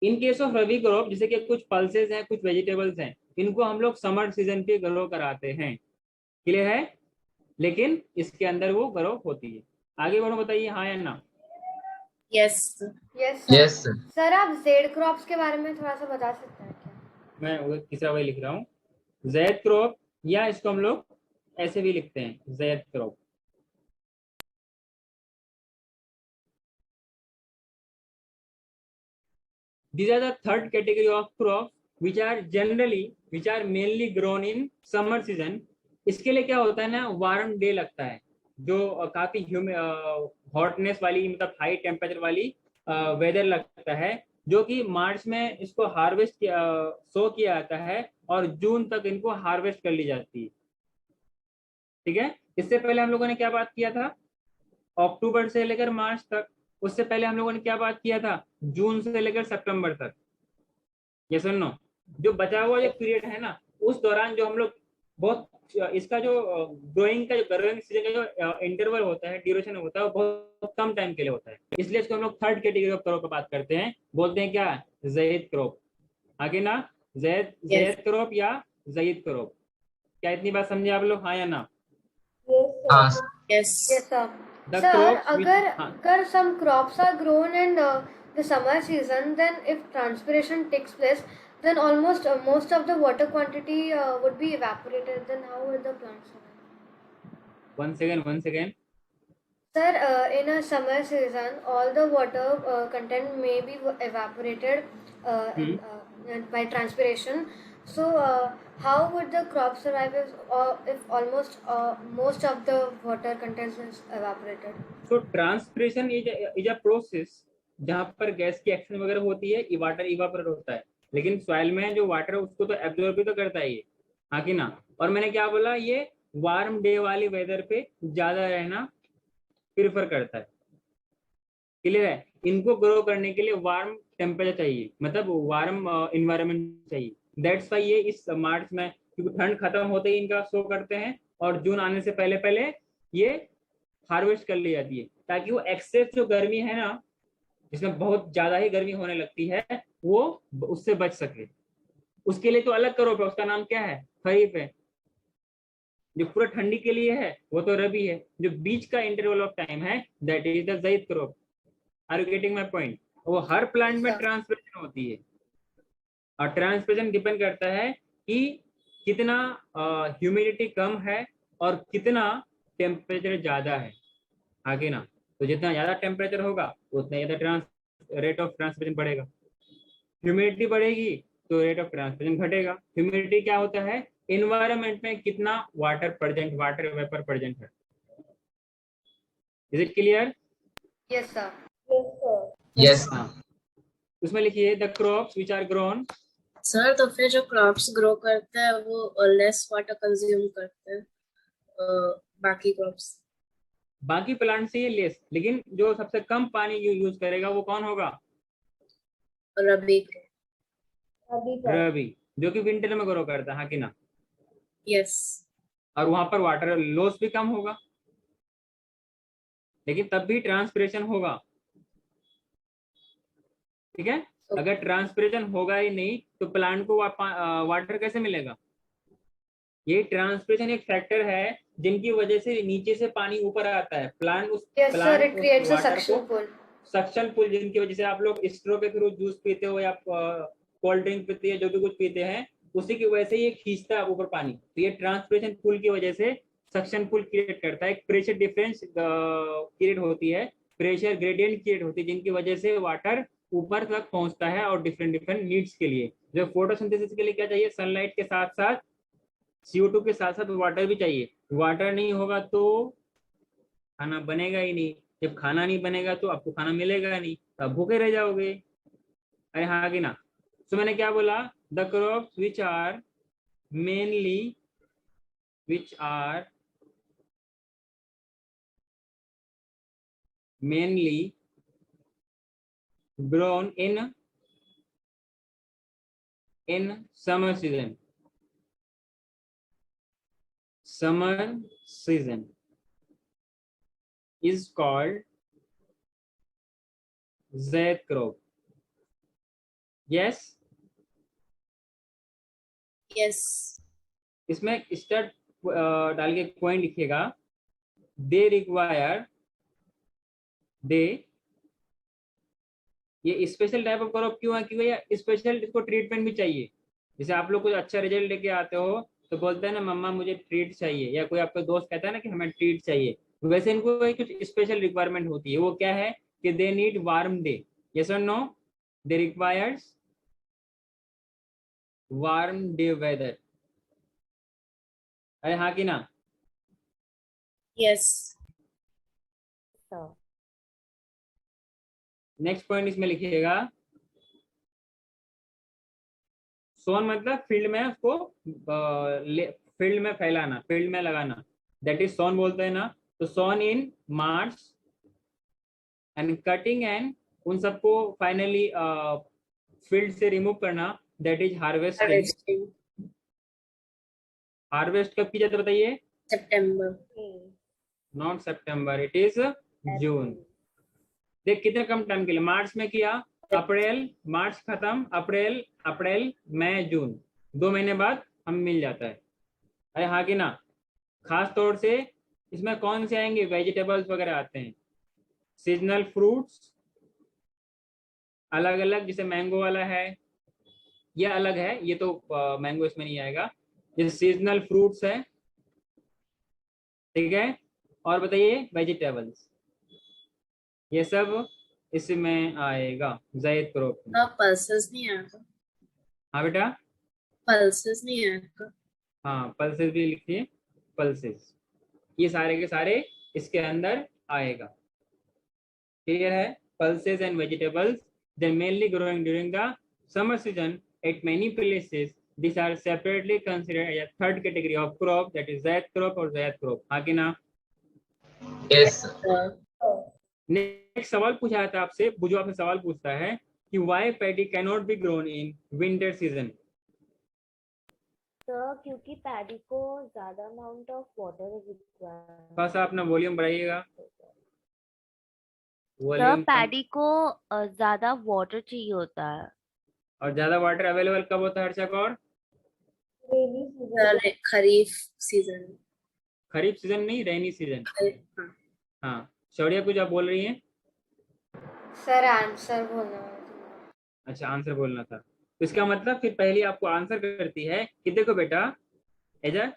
In case of rabi crop, जैसे कि कुछ पल्सेस हैं, कुछ वेजिटेबल्स हैं, इनको हम लोग समर सीजन पे ग्रो कराते हैं। क्लियर है, लेकिन इसके अंदर वो ग्रो होती है। आगे बढ़ो, बताइए हाँ या ना। Yes. Yes sir. Yes sir. Sir आप जेड क्रॉप्स के बारे में थोड़ा सा बता सकते हैं क्या? मैं वो तीसरा वही लिख रहा हूँ, जैद क्रॉप, या इसको हम लोग ऐसे भी लिखते हैं, Zaid crop. These are the third category of crops which are mainly grown in summer season. इसके लिए क्या होता है ना, वार्म डे लगता है, जो काफी हॉटनेस वाली, मतलब हाई टेम्परेचर वाली वेदर लगता है, जो कि मार्च में इसको हार्वेस्ट सो किया जाता है और जून तक इनको हार्वेस्ट कर ली जाती है। ठीक है। इससे पहले हम लोगों ने क्या बात किया था, अक्टूबर से लेकर मार्च तक। उससे पहले हम लोगों ने क्या बात किया था, जून से लेकर सितंबर तक। ये सुनो, जो बचा हुआ जो पीरियड है ना, उस दौरान जो हम लोग बहुत इसका जो ग्रोइंग सीजन का जो इंटरवल होता है, ड्यूरेशन होता है, वो बहुत कम टाइम के लिए होता है, इसलिए इसको हम लोग थर्ड कैटेगरी ऑफ क्रॉप की बात करते हैं, बोलते हैं क्या, ज़ैद क्रॉप। आगे ना, ज़ैद क्रॉप या ज़ैद क्रॉप। क्या इतनी बात समझे आप लोग, हाँ या ना? हाँ Yes. Yes, sir. The Sir, crops which- अगर हाँ, अगर some crops are grown in the summer season, then if transpiration takes place, then almost most of the water quantity would be evaporated. Then how will the plants survive? one second. Sir, in a summer season, all the water content may be evaporated by transpiration. So, how would the crop survive if almost most of the water content is evaporated? So transpiration is a process जहाँ पर gas की action वगैरह होती है, water evaporate होता है, लेकिन soil में जो वाटर है उसको तो एब्जॉर्ब भी तो करता है ये, हाँ कि ना? और मैंने क्या बोला, ये वार्म डे वाली वेदर पे ज्यादा रहना प्रिफर करता है। क्लियर है? इनको ग्रो करने के लिए वार्म टेम्परेचर चाहिए, मतलब वार्म इन्वायरमेंट चाहिए। दैट्स वाई ये इस मार्च में, क्योंकि ठंड खत्म होते ही इनका शो करते हैं, और जून आने से पहले पहले ये हार्वेस्ट कर ली जाती है, ताकि वो एक्सेस जो गर्मी है ना, जिसमें बहुत ज्यादा ही गर्मी होने लगती है, वो उससे बच सके। उसके लिए तो अलग क्रॉप है, उसका नाम क्या है, खरीफ है। जो पूरा ठंडी के लिए है वो तो रबी है। जो बीच का इंटरवल ऑफ टाइम है, that is the zaid crop. Are you getting my point? वो हर प्लांट में ट्रांसपिरेशन होती है, और ट्रांसपिरेशन डिपेंड करता है कि कितना ह्यूमिडिटी कम है और कितना टेम्परेचर ज्यादा है, आगे ना। तो जितना ज्यादा टेम्परेचर होगा उतना ज्यादा रेट ऑफ ट्रांसपिरेशन बढ़ेगा। ह्यूमिडिटी बढ़ेगी तो रेट ऑफ ट्रांसपिरेशन घटेगा। ह्यूमिडिटी क्या होता है, इन्वायरमेंट में कितना वाटर वेपर प्रेजेंट है। Is it clear? Yes, sir. yes हाँ, उसमें लिखिए the crops which are grown. Sir तो फिर जो क्रॉप्स ग्रो करते हैं वो लेस वाटर कंज्यूम करते हैं बाकी क्रॉप्स। बाकी प्लांट से ये लेस, लेकिन जो सबसे कम पानी यूज करेगा वो कौन होगा, रबी। रबी, जो कि विंटर में ग्रो करता है, हाँ कि ना? यस। और वहां पर वाटर लॉस भी कम होगा, लेकिन तब भी ट्रांसपिरेशन होगा। ठीक है? अगर ट्रांसपिरेशन होगा ही नहीं तो प्लांट को वाटर कैसे मिलेगा? ये ट्रांसपिरेशन एक फैक्टर है जिनकी वजह से नीचे से पानी ऊपर आता है। प्लांट उस Yes, sir. It creates a water suction को, pull. सक्शन पुल, जिनकी वजह से आप लोग स्ट्रो के थ्रू जूस पीते हो या कोल्ड ड्रिंक पीते हैं, जो भी कुछ पीते हैं, उसी की वजह से ये खींचता है ऊपर पानी। तो ये ट्रांसपिरेशन पुल की वजह से सक्शन पुल क्रिएट करता है। एक प्रेशर डिफरेंस क्रिएट होती है, प्रेशर ग्रेडियंट क्रिएट होती है, जिनकी वजह से वाटर ऊपर तक पहुंचता है। और डिफरेंट नीड्स के लिए, जो फोटोसिंथेसिस के लिए क्या चाहिए, सनलाइट के साथ साथ CO2 के साथ साथ वाटर भी चाहिए। वाटर नहीं होगा तो खाना बनेगा ही नहीं। जब खाना नहीं बनेगा तो आपको खाना मिलेगा नहीं, तो आप भूखे रह जाओगे। अरे हाँ कि ना? तो मैंने क्या बोला, the crops which are mainly grown in summer season is called zaid crop. Yes? Yes. इसमें स्टार्ट डाल के पॉइंट लिखिएगा, दे रिक्वायर, ये स्पेशल टाइप ऑफ क्रॉप क्यों है, क्योंकि ये स्पेशल, इसको ट्रीटमेंट भी चाहिए। जैसे आप लोग कुछ अच्छा रिजल्ट लेके आते हो तो बोलते हैं ना, मम्मा मुझे ट्रीट चाहिए, या कोई आपका दोस्त कहता है ना कि हमें ट्रीट चाहिए, वैसे इनको कुछ स्पेशल रिक्वायरमेंट होती है। वो क्या है कि they need warm day. Yes और नो? दे रिक्वायर्स वार्म डे वेदर। अरे हाँ कि ना? यस। sir. नेक्स्ट पॉइंट इसमें लिखिएगा, सोन मतलब फील्ड में उसको फील्ड में फैलाना, फील्ड में लगाना, दैट इज सोन बोलते हैं ना। तो सोन इन मार्च एंड कटिंग एंड उन सबको फाइनली फील्ड से रिमूव करना, दैट इज हार्वेस्टिंग। हार्वेस्ट कब की जाती है बताइए? September. Not September, it is जून। देख कितने कम टाइम के लिए, मार्च में किया, अप्रैल, मार्च खत्म, अप्रैल मई जून, 2 महीने बाद हम मिल जाता है। अरे हाँ कि ना? खास तौर से इसमें कौन से आएंगे? वेजिटेबल्स वगैरह आते हैं, सीजनल फ्रूट्स अलग अलग, जैसे मैंगो वाला है, ये अलग है, ये तो मैंगो इसमें नहीं आएगा। ये सीजनल फ्रूट्स है, ठीक है। और बताइए वेजिटेबल्स, ये सब इसमें आएगा ज़ैद क्रॉप में। Pulses नहीं आएगा. हाँ बेटा, Pulses नहीं आएगा. हाँ पल्सेस भी लिखिए, पल्सेस, ये सारे के सारे इसके अंदर आएगा। क्लियर है? Pulses and vegetables, they are mainly growing during the summer season at many places. These are separately considered as a third category of crop, that is zaid crop or zaid crop. हाँ कि ना? Yes, sir. Next सवाल पूछा जाता है आपसे, जो आपसे सवाल पूछता है कि why paddy cannot be grown in winter season? Sir क्योंकि पैडी को ज्यादा अमाउंट ऑफ वाटर रिक्वायर्ड। थोड़ा सा अपना वॉल्यूम बढ़ाइएगा, सर वॉल्यूम कम। पैडी को ज्यादा वाटर चाहिए होता है। और ज्यादा वाटर अवेलेबल कब होता है हर्षक? और खरीफ सीजन. खरीफ सीजन नहीं, रेनी सीजन। हाँ. हाँ शौर्य कुछ आप बोल रही हैं? सर आंसर बोलना है। अच्छा आंसर बोलना था, तो इसका मतलब फिर पहले आपको आंसर करती है कि देखो बेटा, एजा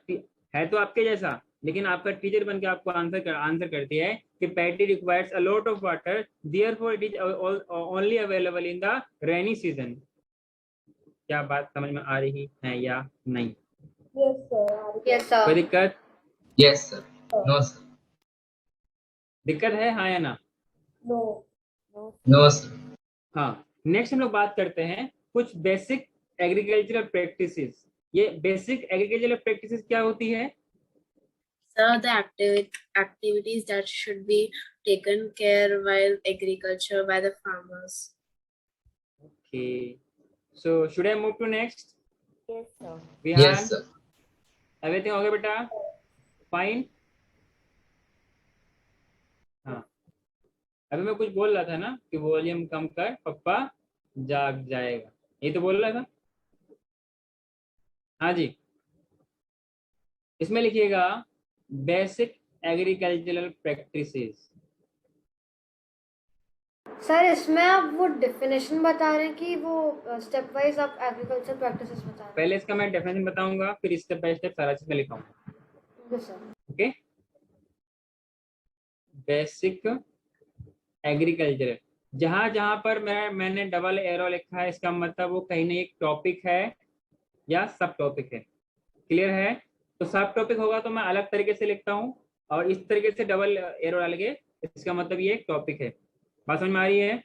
है तो आपके जैसा, लेकिन आपका टीचर बन के आपको आंसर करती है कि paddy requires a lot of water, therefore it is only available in the rainy season. क्या बात समझ में आ रही है या नहीं? यस कोई सर। दिक्कत? Yes, sir. No, sir. दिक्कत है हाँ या ना? No, sir. हाँ, नेक्स्ट हम लोग बात करते हैं कुछ बेसिक एग्रीकल्चरल प्रैक्टिसेस। ये बेसिक एग्रीकल्चरल प्रैक्टिसेस क्या होती है? So the activities that should be taken care while agriculture by the farmers. Okay, so should I move to next? Yes sir. Vihaan, Yes, sir. Everything हो गया बेटा? Fine. हाँ, अभी मैं कुछ बोल रहा था ना कि वॉल्यूम कम कर, पप्पा जाग जाएगा, ये तो बोल रहा था। हाँ जी, इसमें लिखिएगा बेसिक एग्रीकल्चरल प्रैक्टिसेस। सर इसमें आप वो डेफिनेशन बता रहे हैं कि वो स्टेप वाइज आप एग्रीकल्चर प्रैक्टिसेस बता रहे पहले इसका मैं डेफिनेशन बताऊंगा, फिर स्टेप बाय स्टेप सारा चीज में लिखाऊंगा। हैं? सर ओके, बेसिक एग्रीकल्चर, जहां जहां पर मैंने डबल एरो लिखा है, इसका मतलब वो कहीं ना एक टॉपिक है या सब टॉपिक है। क्लियर है? तो सब टॉपिक होगा तो मैं अलग तरीके से लिखता हूँ, और इस तरीके से डबल एरो डाल के इसका मतलब ये एक टॉपिक है। बात समझ में आ रही है?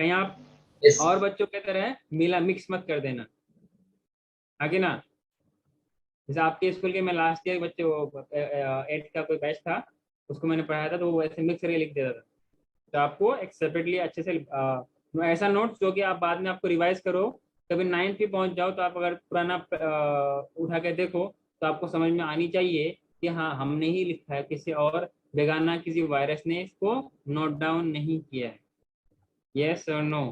कहीं आप Yes, और sir. बच्चों की तरह मिक्स मत कर देना, आगे ना। जैसे आपके स्कूल के मैं लास्ट ईयर बच्चे, वो 8th का कोई बैच था, उसको मैंने पढ़ाया था, तो वो ऐसे मिक्स करके लिख देता था। तो आपको एक सेपरेटली अच्छे से ऐसा नोट्स जो कि आप बाद में आपको रिवाइज करो, कभी 9th पे पहुंच जाओ तो आप अगर पुराना उठा के देखो तो आपको समझ में आनी चाहिए कि हाँ हमने ही लिखा है, किसी और बेगाना किसी वायरस ने इसको नोट डाउन नहीं किया है। यस और नो?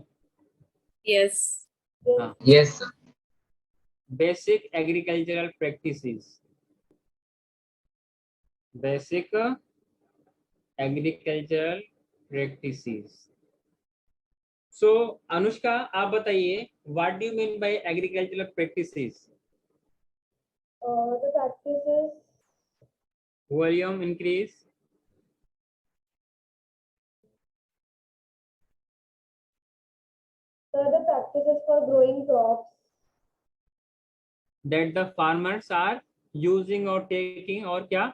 Yes. हाँ, Yes, sir. Basic agricultural practices, basic agricultural practices. So Anushka आप बताइए, what do you mean by agricultural practices? the practices volume increase. the practices for growing crops that the farmers are using or taking, और क्या?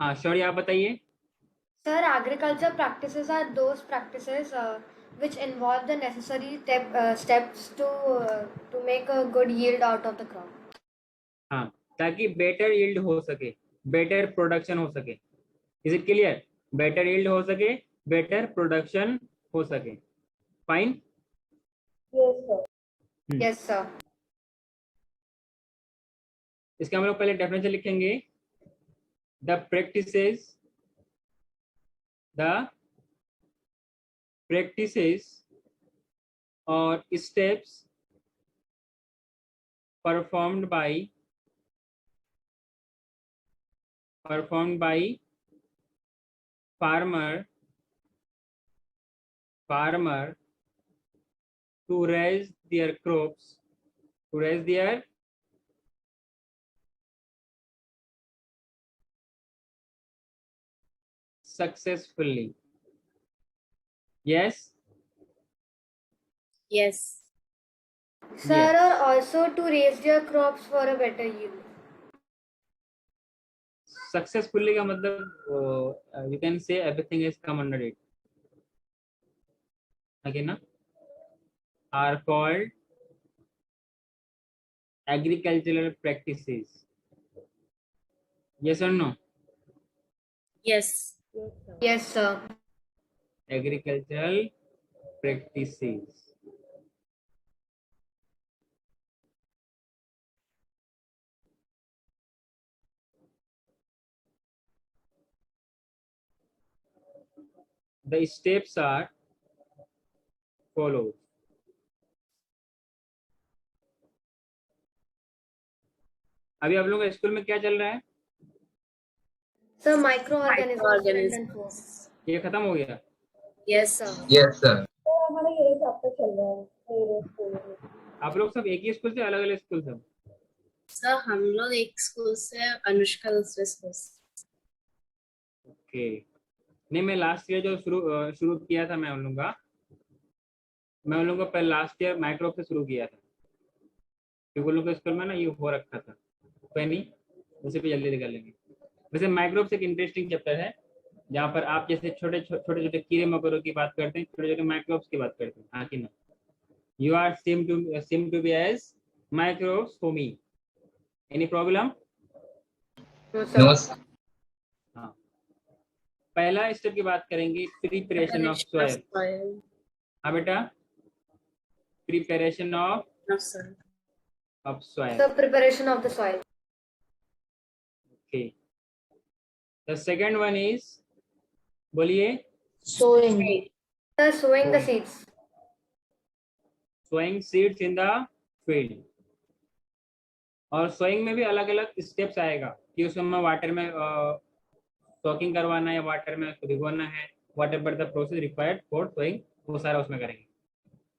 हाँ शौर्य आप बताइए। Sir, agriculture practices are those practices which involve the necessary steps to make a good yield out of the crop. हाँ, ताकि better yield हो सके, better production हो सके। Is it clear? Better yield हो सके, बेटर प्रोडक्शन हो सके। Fine. Yes, sir. Yes, sir. इसका हम लोग पहले डेफिनेशन लिखेंगे, the practices or steps performed by farmer to raise their crops, successfully. Yes. Yes. Sir, Yes. or also to raise their crops for a better yield. Successfully का मतलब you can say everything is come under it. Okay ना? Are called agricultural practices. Yes or no? Yes. Yes, sir. Yes, sir. Agricultural practices. The steps are follows. अभी आप लोगों का school में क्या चल रहा है? Sir, microorganisms. Microorganisms. ये खत्म हो गया? Yes. Sir. Yes, sir. हमारा यही चैप्टर चल रहा है मेरे स्कूल में। आप लोग सब एक ही स्कूल से, अलग अलग स्कूल से? सर हम लोग एक स्कूल से, अनुष्का दूसरे स्कूल से। ओके। नहीं, मैं लास्ट ईयर जो शुरू किया था, मैं उन लोगों का पहले लास्ट ईयर माइक्रोब से शुरू किया था, क्योंकि उन लोगों के स्कूल में ना ये हो रखा था। कोई नहीं, उसे भी जल्दी कर लेंगे। वैसे माइक्रोब से एक इंटरेस्टिंग चैप्टर है, जहाँ पर आप जैसे छोटे छोटे कीड़े मकोड़ों की बात करते हैं, छोटे छोटे माइक्रोब्स की बात करते हैं, हाँ कि ना? You are seem to be as microbes for me. Any problem? No, sir. No, sir. हाँ, पहला स्टेप की बात करेंगे, प्रिपरेशन ऑफ सॉइल। हाँ बेटा, preparation of soil. The preparation of the soil. Okay. The second one is, बोलिए, Sowing. Sir, sowing the seeds. sowing seeds in the field. और sowing में भी अलग अलग स्टेप्स आएगा कि उसमें वाटर में सोकिंग करवाना है या वाटर में उसको भिगोना है, whatever the process required for sowing, वो सारा उसमें करेंगे।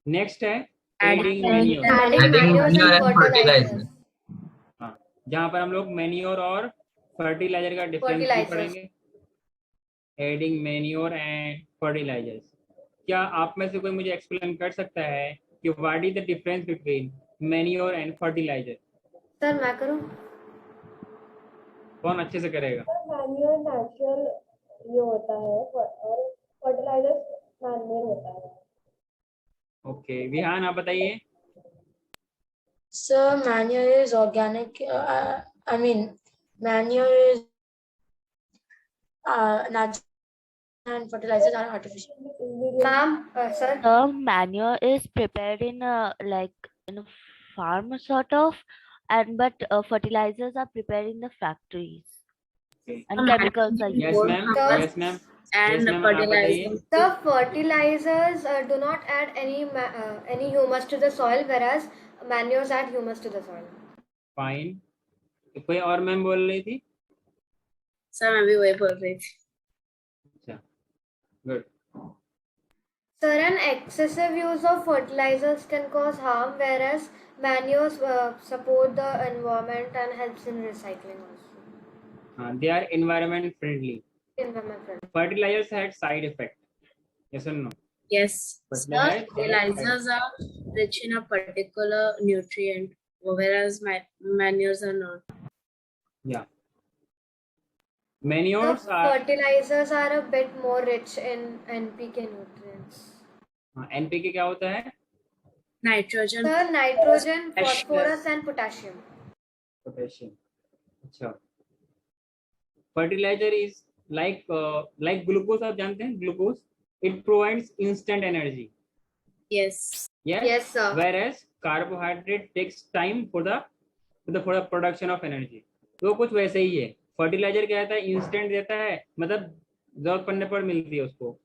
नेक्स्ट है adding manure. Adding manures and fertilizers. हाँ, जहाँ पर हम लोग मैन्योर और फर्टिलाइजर का डिफरेंस भी Fertilizers. पढ़ेंगे। Adding manure and fertilizers. क्या आप में से कोई मुझे एक्सप्लेन कर सकता है कि what is the difference between manure and fertilizer? Sir मैं करूं? कौन अच्छे से करेगा? मैन्यूर नेचुरल ये होता है और फर्टिलाइजर मैनमेड होता है। ओके, विहान आप बताइए। Sir, manure is organic. I mean, manure is natural and fertilizers are artificial. Ma'am, sir. The manure is prepared in in a farm sort of, and but fertilizers are prepared in the factories. Okay. And chemicals are Yes, used. ma'am. Sir. Yes, ma'am. And Yes, ma'am, आप बताइए। fertilizers. The fertilizers do not add any humus to the soil, whereas manures add humus to the soil. Fine. कोई और ma'am बोल रही थी? Sir मैं भी वही बोल रही थी। अच्छा, good. Sir, an excessive use of fertilizers can cause harm, whereas manures support the environment and helps in recycling also. हाँ, they are environment friendly. Environment friendly. Fertilizers had side effect. Yes or no? Yes. Fertilizers- Fertilizers are rich in a particular nutrient, whereas manures are not. Yeah. The Manures are, fertilizers are a bit more rich in NPK nutrients. हाँ, NPK क्या होता है? Nitrogen. Sir, nitrogen, Potassium. phosphorus and potassium. Potassium. अच्छा, fertilizer is like glucose. आप जानते हैं glucose, it provides instant energy. Yes. Yes. Yes, sir. Whereas carbohydrate takes time for the to the production of energy. तो कुछ वैसे ही है. Fertiliser क्या रहता है, इंस्टेंट देता है, मतलब जरूरत पड़ने पर मिलती है उसको,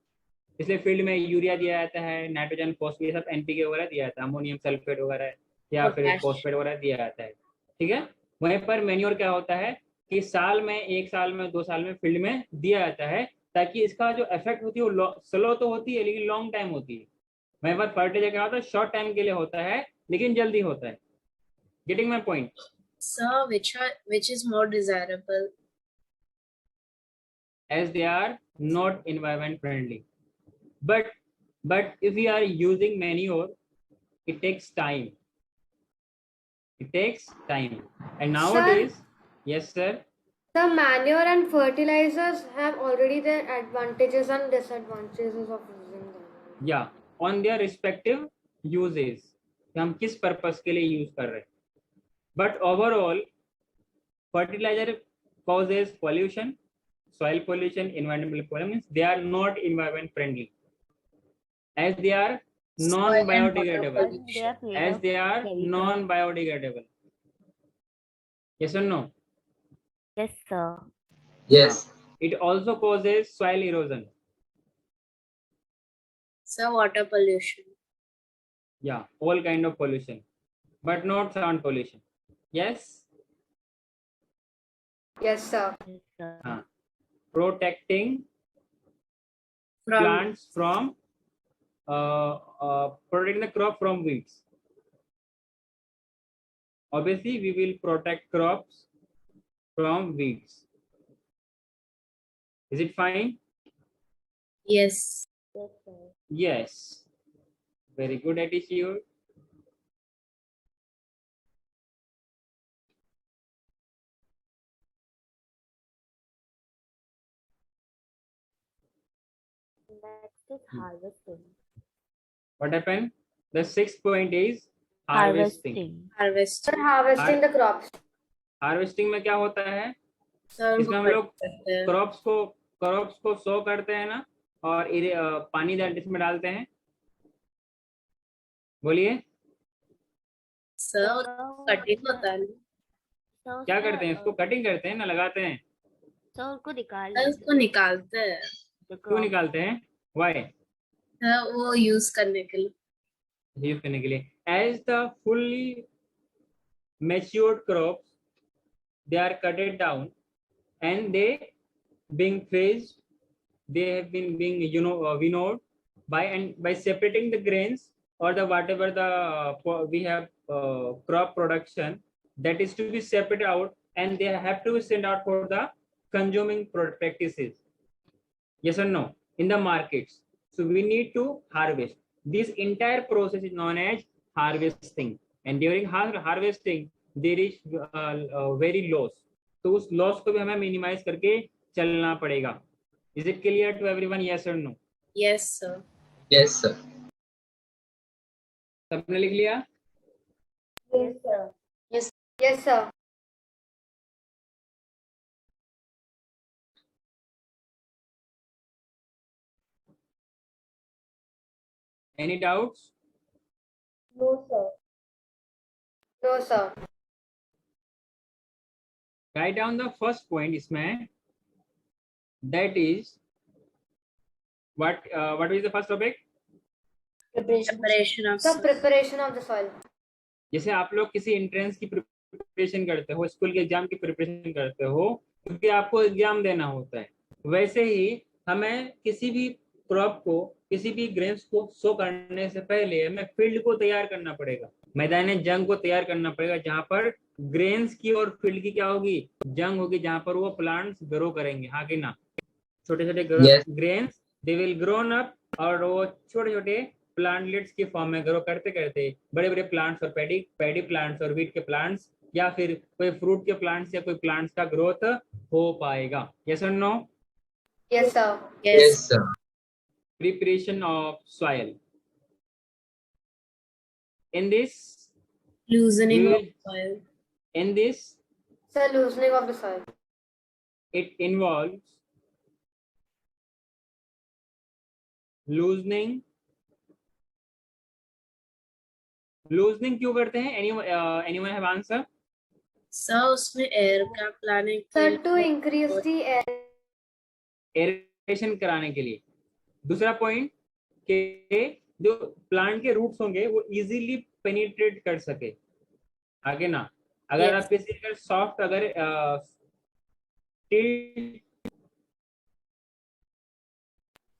इसलिए फील्ड में यूरिया दिया जाता है, नाइट्रोजन फॉस्फेट सब एनपीके वगैरह दिया जाता है, अमोनियम सल्फेट वगैरह या फिर Potash. फॉस्फेट वगैरह दिया जाता है. ठीक है. वहीं पर मैन्योर क्या होता है कि साल में, 1 साल में, 2 साल में फील्ड में दिया जाता है, ताकि इसका जो इफेक्ट होती है वो स्लो तो होती है लेकिन लॉन्ग टाइम होती है. वहीं पर फर्टिलाइजर क्या होता है, शॉर्ट टाइम के लिए होता है लेकिन जल्दी होता है. Getting my point? Sir, which is more desirable? As they are not environment friendly. But if we are using manure, it takes time. It takes time. And nowadays, yes sir. The manure and fertilizers have already their advantages and disadvantages of using them. Yeah, on their respective uses. कि हम किस purpose के लिए use कर रहे हैं. But overall, fertilizer causes pollution, soil pollution, environmental pollution. Means they are not environment friendly, as they are non-biodegradable. They are made As of they are chemical. non-biodegradable. Yes or no? Yes, sir. Yes. It also causes soil erosion. Sir, water pollution. Yeah, all kind of pollution, but not sound pollution. Yes. Yes, sir. Yes, sir. Protecting From plants from protecting the crop from weeds. Obviously, we will protect crops from weeds. Is it fine? yes. Yes, sir. Yes. Very good attitude. Next is harvesting. What happened? The 6th point is harvesting. Harvesting. Sir, harvesting the crops. Harvesting में क्या होता है, Sir, इसमें हम वो लोग करते हैं. क्रॉप्स को सो करते हैं ना, और पानी इसमें डालते हैं. बोलिए. Sir, कटिंग होता है. Sir, क्या करते हैं, इसको कटिंग करते हैं ना, लगाते हैं. Sir, उसको निकाल Sir, उसको निकालते हैं. क्यों निकालते हैं? Why? Sir, वो यूज करने के लिए. यूज करने के लिए. As the fully matured crops, they are cutted down and they being phased. They have been being winnowed by separating the grains or the whatever the we have crop production, that is to be separated out, and they have to be sent out for the consuming practices. Yes or no? In the markets. So we need to harvest. This entire process is known as harvesting, and during harvesting there is very loss. तो उस loss को भी हमें minimise करके चलना पड़ेगा. Is it clear to everyone? Yes or no? Yes, sir. Yes, sir. सबने लिख लिया? Yes, sir. Yes, sir. Any doubts? No, sir. No, sir. Write down the first point इसमें. That is what is the first topic? Preparation of So soil. preparation of the soil. जैसे आप लोग किसी entrance की preparation करते हो, school के exam की प्रिपरेशन करते हो, क्योंकि आपको एग्जाम देना होता है, वैसे ही हमें किसी भी क्रॉप को, किसी भी ग्रेन्स को सो करने से पहले हमें फील्ड को तैयार करना पड़ेगा, मैदान जंग को तैयार करना पड़ेगा, जहां पर ग्रेन्स की और फील्ड की क्या होगी, जंग होगी, जहां पर वो प्लांट्स ग्रो करेंगे. हाँ कि ना? छोटे छोटे grains they will grown up, और वो छोटे छोटे प्लांटलेट्स की फॉर्म में ग्रो करते करते बड़े बड़े प्लांट्स और पैडी प्लांट्स और वीट के प्लांट्स या फिर कोई फ्रूट के प्लांट्स या कोई प्लांट्स का ग्रोथ हो पाएगा. यस और no? Yes, sir. Yes. Yes, sir. Preparation of soil. In this, Loosening we of will- soil. in this, Sir, loosening of the soil. it involves loosening. Loosening क्यों करते हैं? Anyone have answer? Sir उसमें air cap लाने के Sir, to लिए increase the air. Aeration कराने के लिए। दूसरा पॉइंट के जो प्लांट के रूट्स होंगे वो इजीली पेनिट्रेट कर सके आगे ना। अगर Yes. आप किसी अगर सॉफ्ट अगर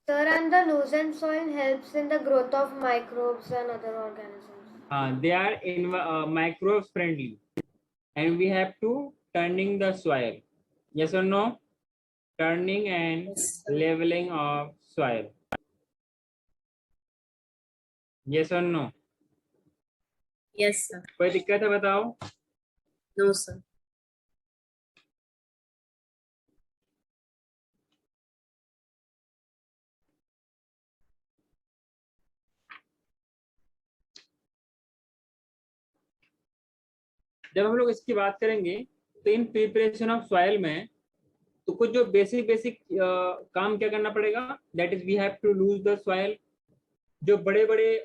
Sir, and the loosened soil helps in the growth of microbes and other organisms. they are in microbes friendly, and we have to turning the soil. Yes or no? Turning and Yes, sir. leveling of soil. Yes or no? Yes, sir. कोई दिक्कत है बताओ? No, sir. जब हम लोग इसकी बात करेंगे तो इन प्रिपरेशन ऑफ सॉइल में तो कुछ जो बेसिक काम क्या करना पड़ेगा, that is we have to loose the soil. जो बड़े बड़े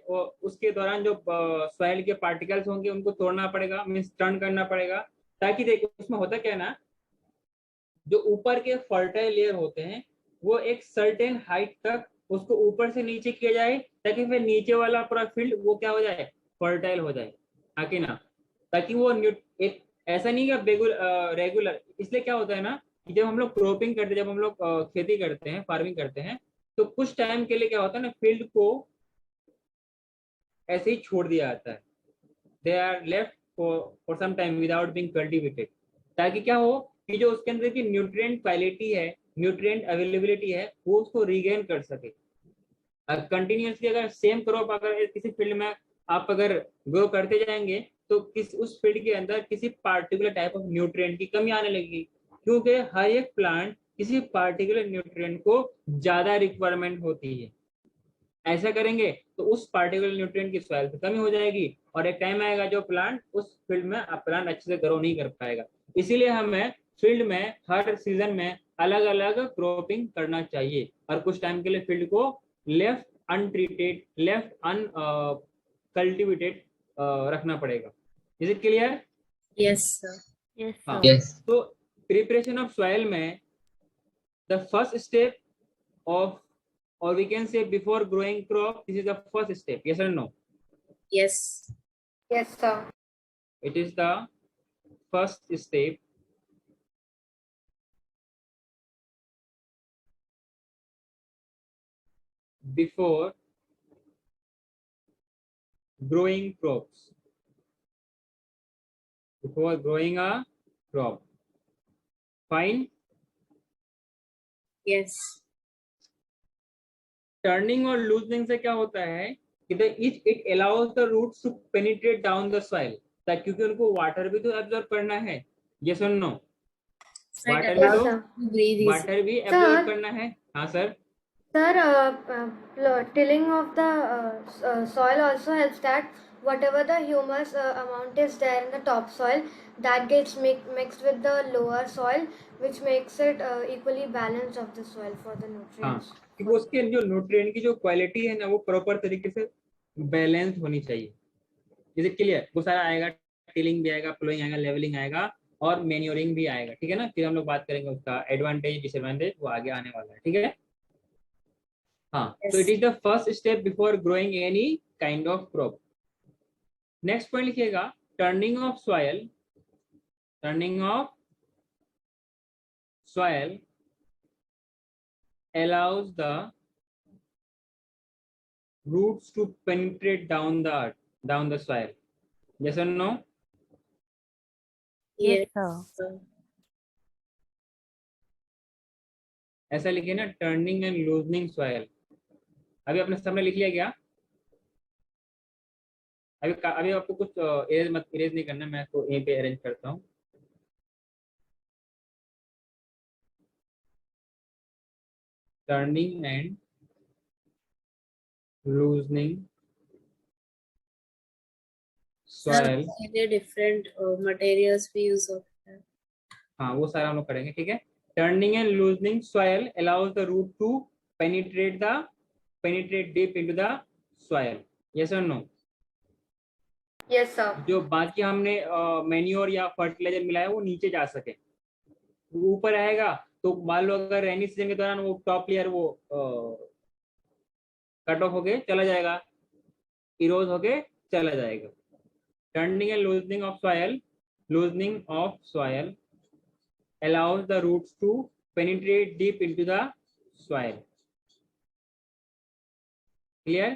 उसके दौरान जो सॉइल के पार्टिकल्स होंगे उनको तोड़ना पड़ेगा, मीन्स टर्न करना पड़ेगा, ताकि देखो उसमें होता क्या है ना, जो ऊपर के फर्टाइल लेयर होते हैं वो एक सर्टेन हाइट तक उसको ऊपर से नीचे किया जाए, ताकि फिर नीचे वाला पूरा फील्ड वो क्या हो जाए, फर्टाइल हो जाए, आके ना, ताकि वो एक ऐसा नहीं कि रेगुलर। इसलिए क्या होता है ना कि जब हम लोग क्रॉपिंग करते हैं, जब हम लोग खेती करते हैं, फार्मिंग करते हैं, तो कुछ टाइम के लिए क्या होता है ना, फील्ड को ऐसे ही छोड़ दिया जाता है, they are left for some time without being cultivated, ताकि क्या हो कि जो उसके अंदर की न्यूट्रिएंट क्वालिटी है, न्यूट्रिएंट अवेलेबिलिटी है, वो उसको रिगेन कर सके। कंटिन्यूसली अगर सेम क्रॉप अगर किसी फील्ड में आप अगर ग्रो करते जाएंगे तो उस फील्ड के अंदर किसी पार्टिकुलर टाइप ऑफ न्यूट्रिएंट की कमी आने लगेगी, क्योंकि हर एक प्लांट किसी पार्टिकुलर न्यूट्रिएंट को ज्यादा रिक्वायरमेंट होती है। ऐसा करेंगे तो उस पार्टिकुलर न्यूट्रिएंट की सॉइल पे कमी हो जाएगी और एक टाइम आएगा जो प्लांट उस फील्ड में प्लांट अच्छे से ग्रो नहीं कर पाएगा। इसीलिए हमें फील्ड में हर सीजन में अलग अलग क्रॉपिंग करना चाहिए और कुछ टाइम के लिए फील्ड को लेफ्ट अनट्रीटेड, लेफ्ट अनकल्टिवेटेड रखना पड़ेगा। Is it clear? Yes, sir. Yes, हाँ। sir. Yes. तो प्रिपरेशन ऑफ सॉइल में the first step of, or we can say before growing crop, this is the first step. Yes or no? Yes. Yes, sir. It is the first step before growing crops, before growing a crop. Fine. Yes. Turning और loosening से क्या होता है कि it allows the roots to penetrate down the soil, ताकि क्योंकि उनको water भी तो एब्जॉर्ब करना है। Yes or no? Sir, it water Yes, भी allows तो sir. you to breathe easily. Water भी एब्जॉर्ब Sir. करना है। हाँ sir. Sir, tilling of the soil also helps that whatever the humus amount is there in the topsoil, that gets mixed with the lower soil, which makes it equally balanced of the soil for the nutrients. हाँ, कि वो उसके जो nutrient की जो quality है ना वो प्रॉपर तरीके से बैलेंस होनी चाहिए। Is it clear? वो सारा आएगा, टिलिंग भी आएगा, प्लोइंग आएगा, लेवलिंग आएगा और मैन्योरिंग भी आएगा। ठीक है ना? फिर हम लोग बात करेंगे उसका एडवांटेज डिसएडवांटेज, वो आगे आने वाला है। ठीक है? हाँ, तो it is the first step before growing any kind of crop. Next point लिखिएगा, turning of soil. Turning of soil allows the roots to penetrate down the earth, down the soil. Yes or no? Yes, Yes, sir. sir. ऐसा लिखिए ना, turning and loosening soil. अभी अपने सामने लिख लिया क्या? अभी आपको कुछ इरेज नहीं करना, मैं आपको यहीं पे अरेंज करता हूँ। Turning and loosening Sir, soil. उसके लिए different materials भी use होते हैं. हाँ, वो सारा हम लोग करेंगे। ठीक है? Turning and loosening soil allows the root to penetrate deep into the soil. Yes or no? Yes, sir. जो बाकी हमने मैन्योर या फर्टिलाइजर मिलाया वो नीचे जा सके। ऊपर आएगा तो मान लो अगर रेनी सीजन के दौरान वो टॉप लेयर वो कट ऑफ होके चला जाएगा, इरोज होके चला जाएगा। Turning and loosening of soil allows the roots to penetrate deep into the soil. Clear?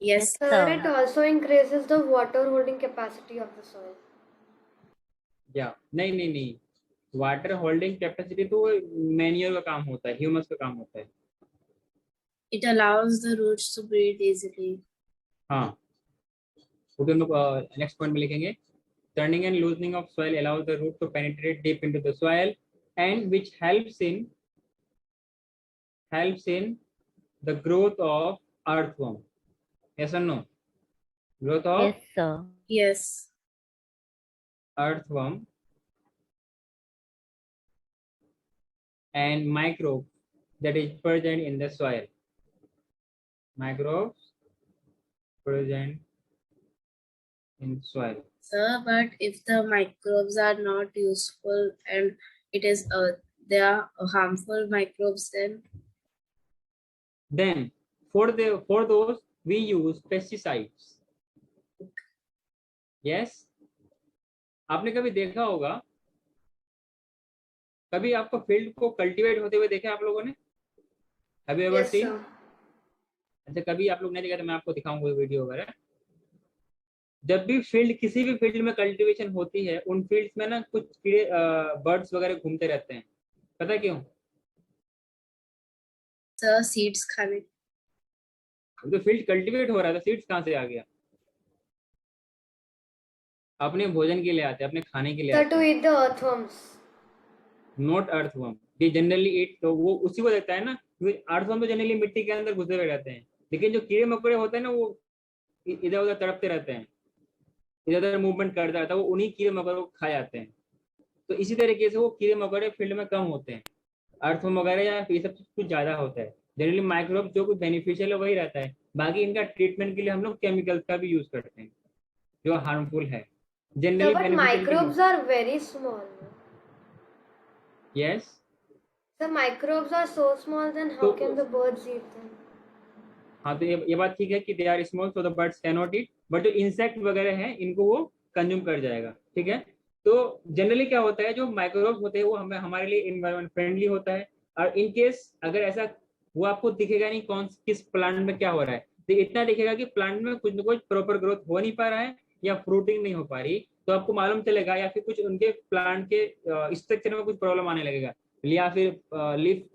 Yes, Sir, sir. it also increases the water holding capacity of the soil. या नहीं, water holding capacity तो manure का काम होता है, humus का काम होता है। it allows the roots to breathe easily. हाँ, ओके, हम लोग नेक्स्ट पॉइंट में लिखेंगे turning and loosening of soil allows the root to penetrate deep into the soil and which helps in the growth of earthworm. Yes और no? Growth of Yes, sir. Yes. earthworm and microbes that is present in the soil. Microbes present in soil. Sir, but if the microbes are not useful and they are harmful microbes, Then for those we use pesticides. Yes. आपने कभी देखा होगा, कभी आपको field को cultivate होते हुए देखा आप लोगों ने? Have you ever Yes, seen? sir. अच्छा, कभी आप लोग नहीं देखा तो मैं आपको दिखाऊंगा वीडियो वगैरह। जब भी किसी भी फील्ड में कल्टीवेशन होती है, उन फील्ड्स में ना कुछ कीड़े बर्ड्स वगैरह घूमते रहते हैं। पता क्यों? sir, seeds खाने. तो फील्ड कल्टीवेट हो रहा था, सीड्स कहाँ से आ गया? अपने भोजन के लिए आते हैं, अपने खाने के लिए Sir, आते to हैं। eat the earthworms. Not earthworm, ये जनरली ईट, तो वो उसी को देता है ना। अर्थवर्म तो जनरली मिट्टी के अंदर घुसे हुए रहते हैं, लेकिन जो कीड़े मकोड़े होते हैं ना, वो इधर उधर तड़पते रहते हैं, इधर उधर मूवमेंट करता रहता है, वो उन्हीं कीड़े मकोड़ों को खा जाते हैं। तो इसी तरीके से वो कीड़े मकोड़े फील्ड में कम होते हैं, अर्थवर्म वगैरह या ये सब कुछ ज्यादा होता है। जनरली माइक्रोब जो कुछ बेनिफिशियल है वही रहता है, बाकी इनका ट्रीटमेंट के लिए हम लोग केमिकल्स का भी यूज करते हैं जो हार्मफुल है। Sir, generally but microbes are very small. Yes. The microbes are so small, then how So- can the birds eat them? हाँ, तो ये बात ठीक है कि they are small so the birds can not eat, but जो insect वगैरह हैं इनको वो कंज्यूम कर जाएगा। ठीक है, तो जनरली क्या होता है, जो माइक्रोब्स होते हैं वो हमारे लिए इन्वायरमेंट फ्रेंडली होता है। और इन केस अगर ऐसा, वो आपको दिखेगा नहीं किस प्लांट में क्या हो रहा है, तो इतना दिखेगा कि प्लांट में कुछ न कुछ प्रॉपर ग्रोथ हो नहीं पा रहा है या फ्रूटिंग नहीं हो पा रही, तो आपको मालूम चलेगा, या फिर कुछ उनके प्लांट के स्ट्रक्चर में कुछ प्रॉब्लम आने लगेगा, या फिर लीफ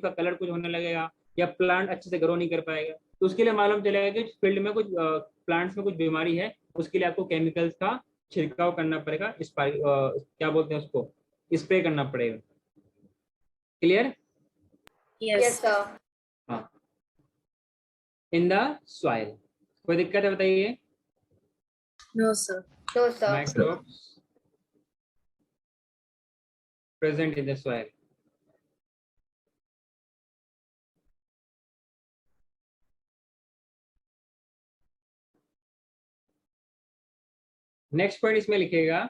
का कलर कुछ होने लगेगा, या प्लांट अच्छे से ग्रो नहीं कर पाएगा। तो उसके लिए मालूम चलेगा कि फील्ड में कुछ प्लांट्स में कुछ बीमारी है, उसके लिए आपको केमिकल्स का छिड़काव करना पड़ेगा, क्या बोलते हैं उसको, स्प्रे करना पड़ेगा। क्लियर? Yes, sir. हाँ, इन द सॉइल। कोई दिक्कत है बताइए? No, sir. No, sir. Microbes present in the soil. Next point इसमें लिखेगा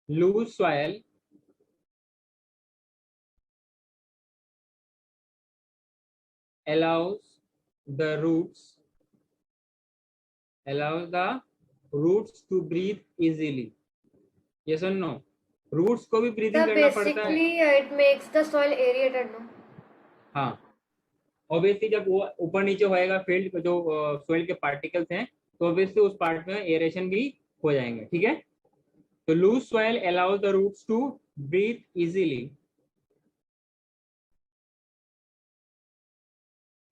loose soil allows the roots to breathe easily. Yes or no? Roots को भी ब्रीदिंग Sir, करना पड़ता है। basically it makes the soil aerated, no? हाँ, obviously जब वो ऊपर नीचे होएगा फील्ड जो सोइल के पार्टिकल्स हैं, तो ऑब्वियसली उस पार्ट में एरेशन भी हो जाएंगे। ठीक है, तो loose soil allows the roots to breathe easily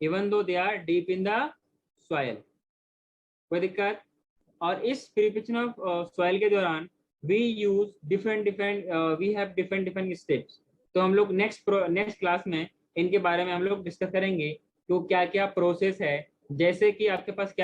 even though they are deep in the soil. कोई दिक्कत? और इस प्रिपरेशन ऑफ सॉइल के दौरान वी हैव डिफरेंट स्टेप्स। तो हम लोग नेक्स्ट क्लास में इनके बारे में हम लोग डिस्कस करेंगे, तो क्या क्या प्रोसेस है, जैसे कि आपके पास क्या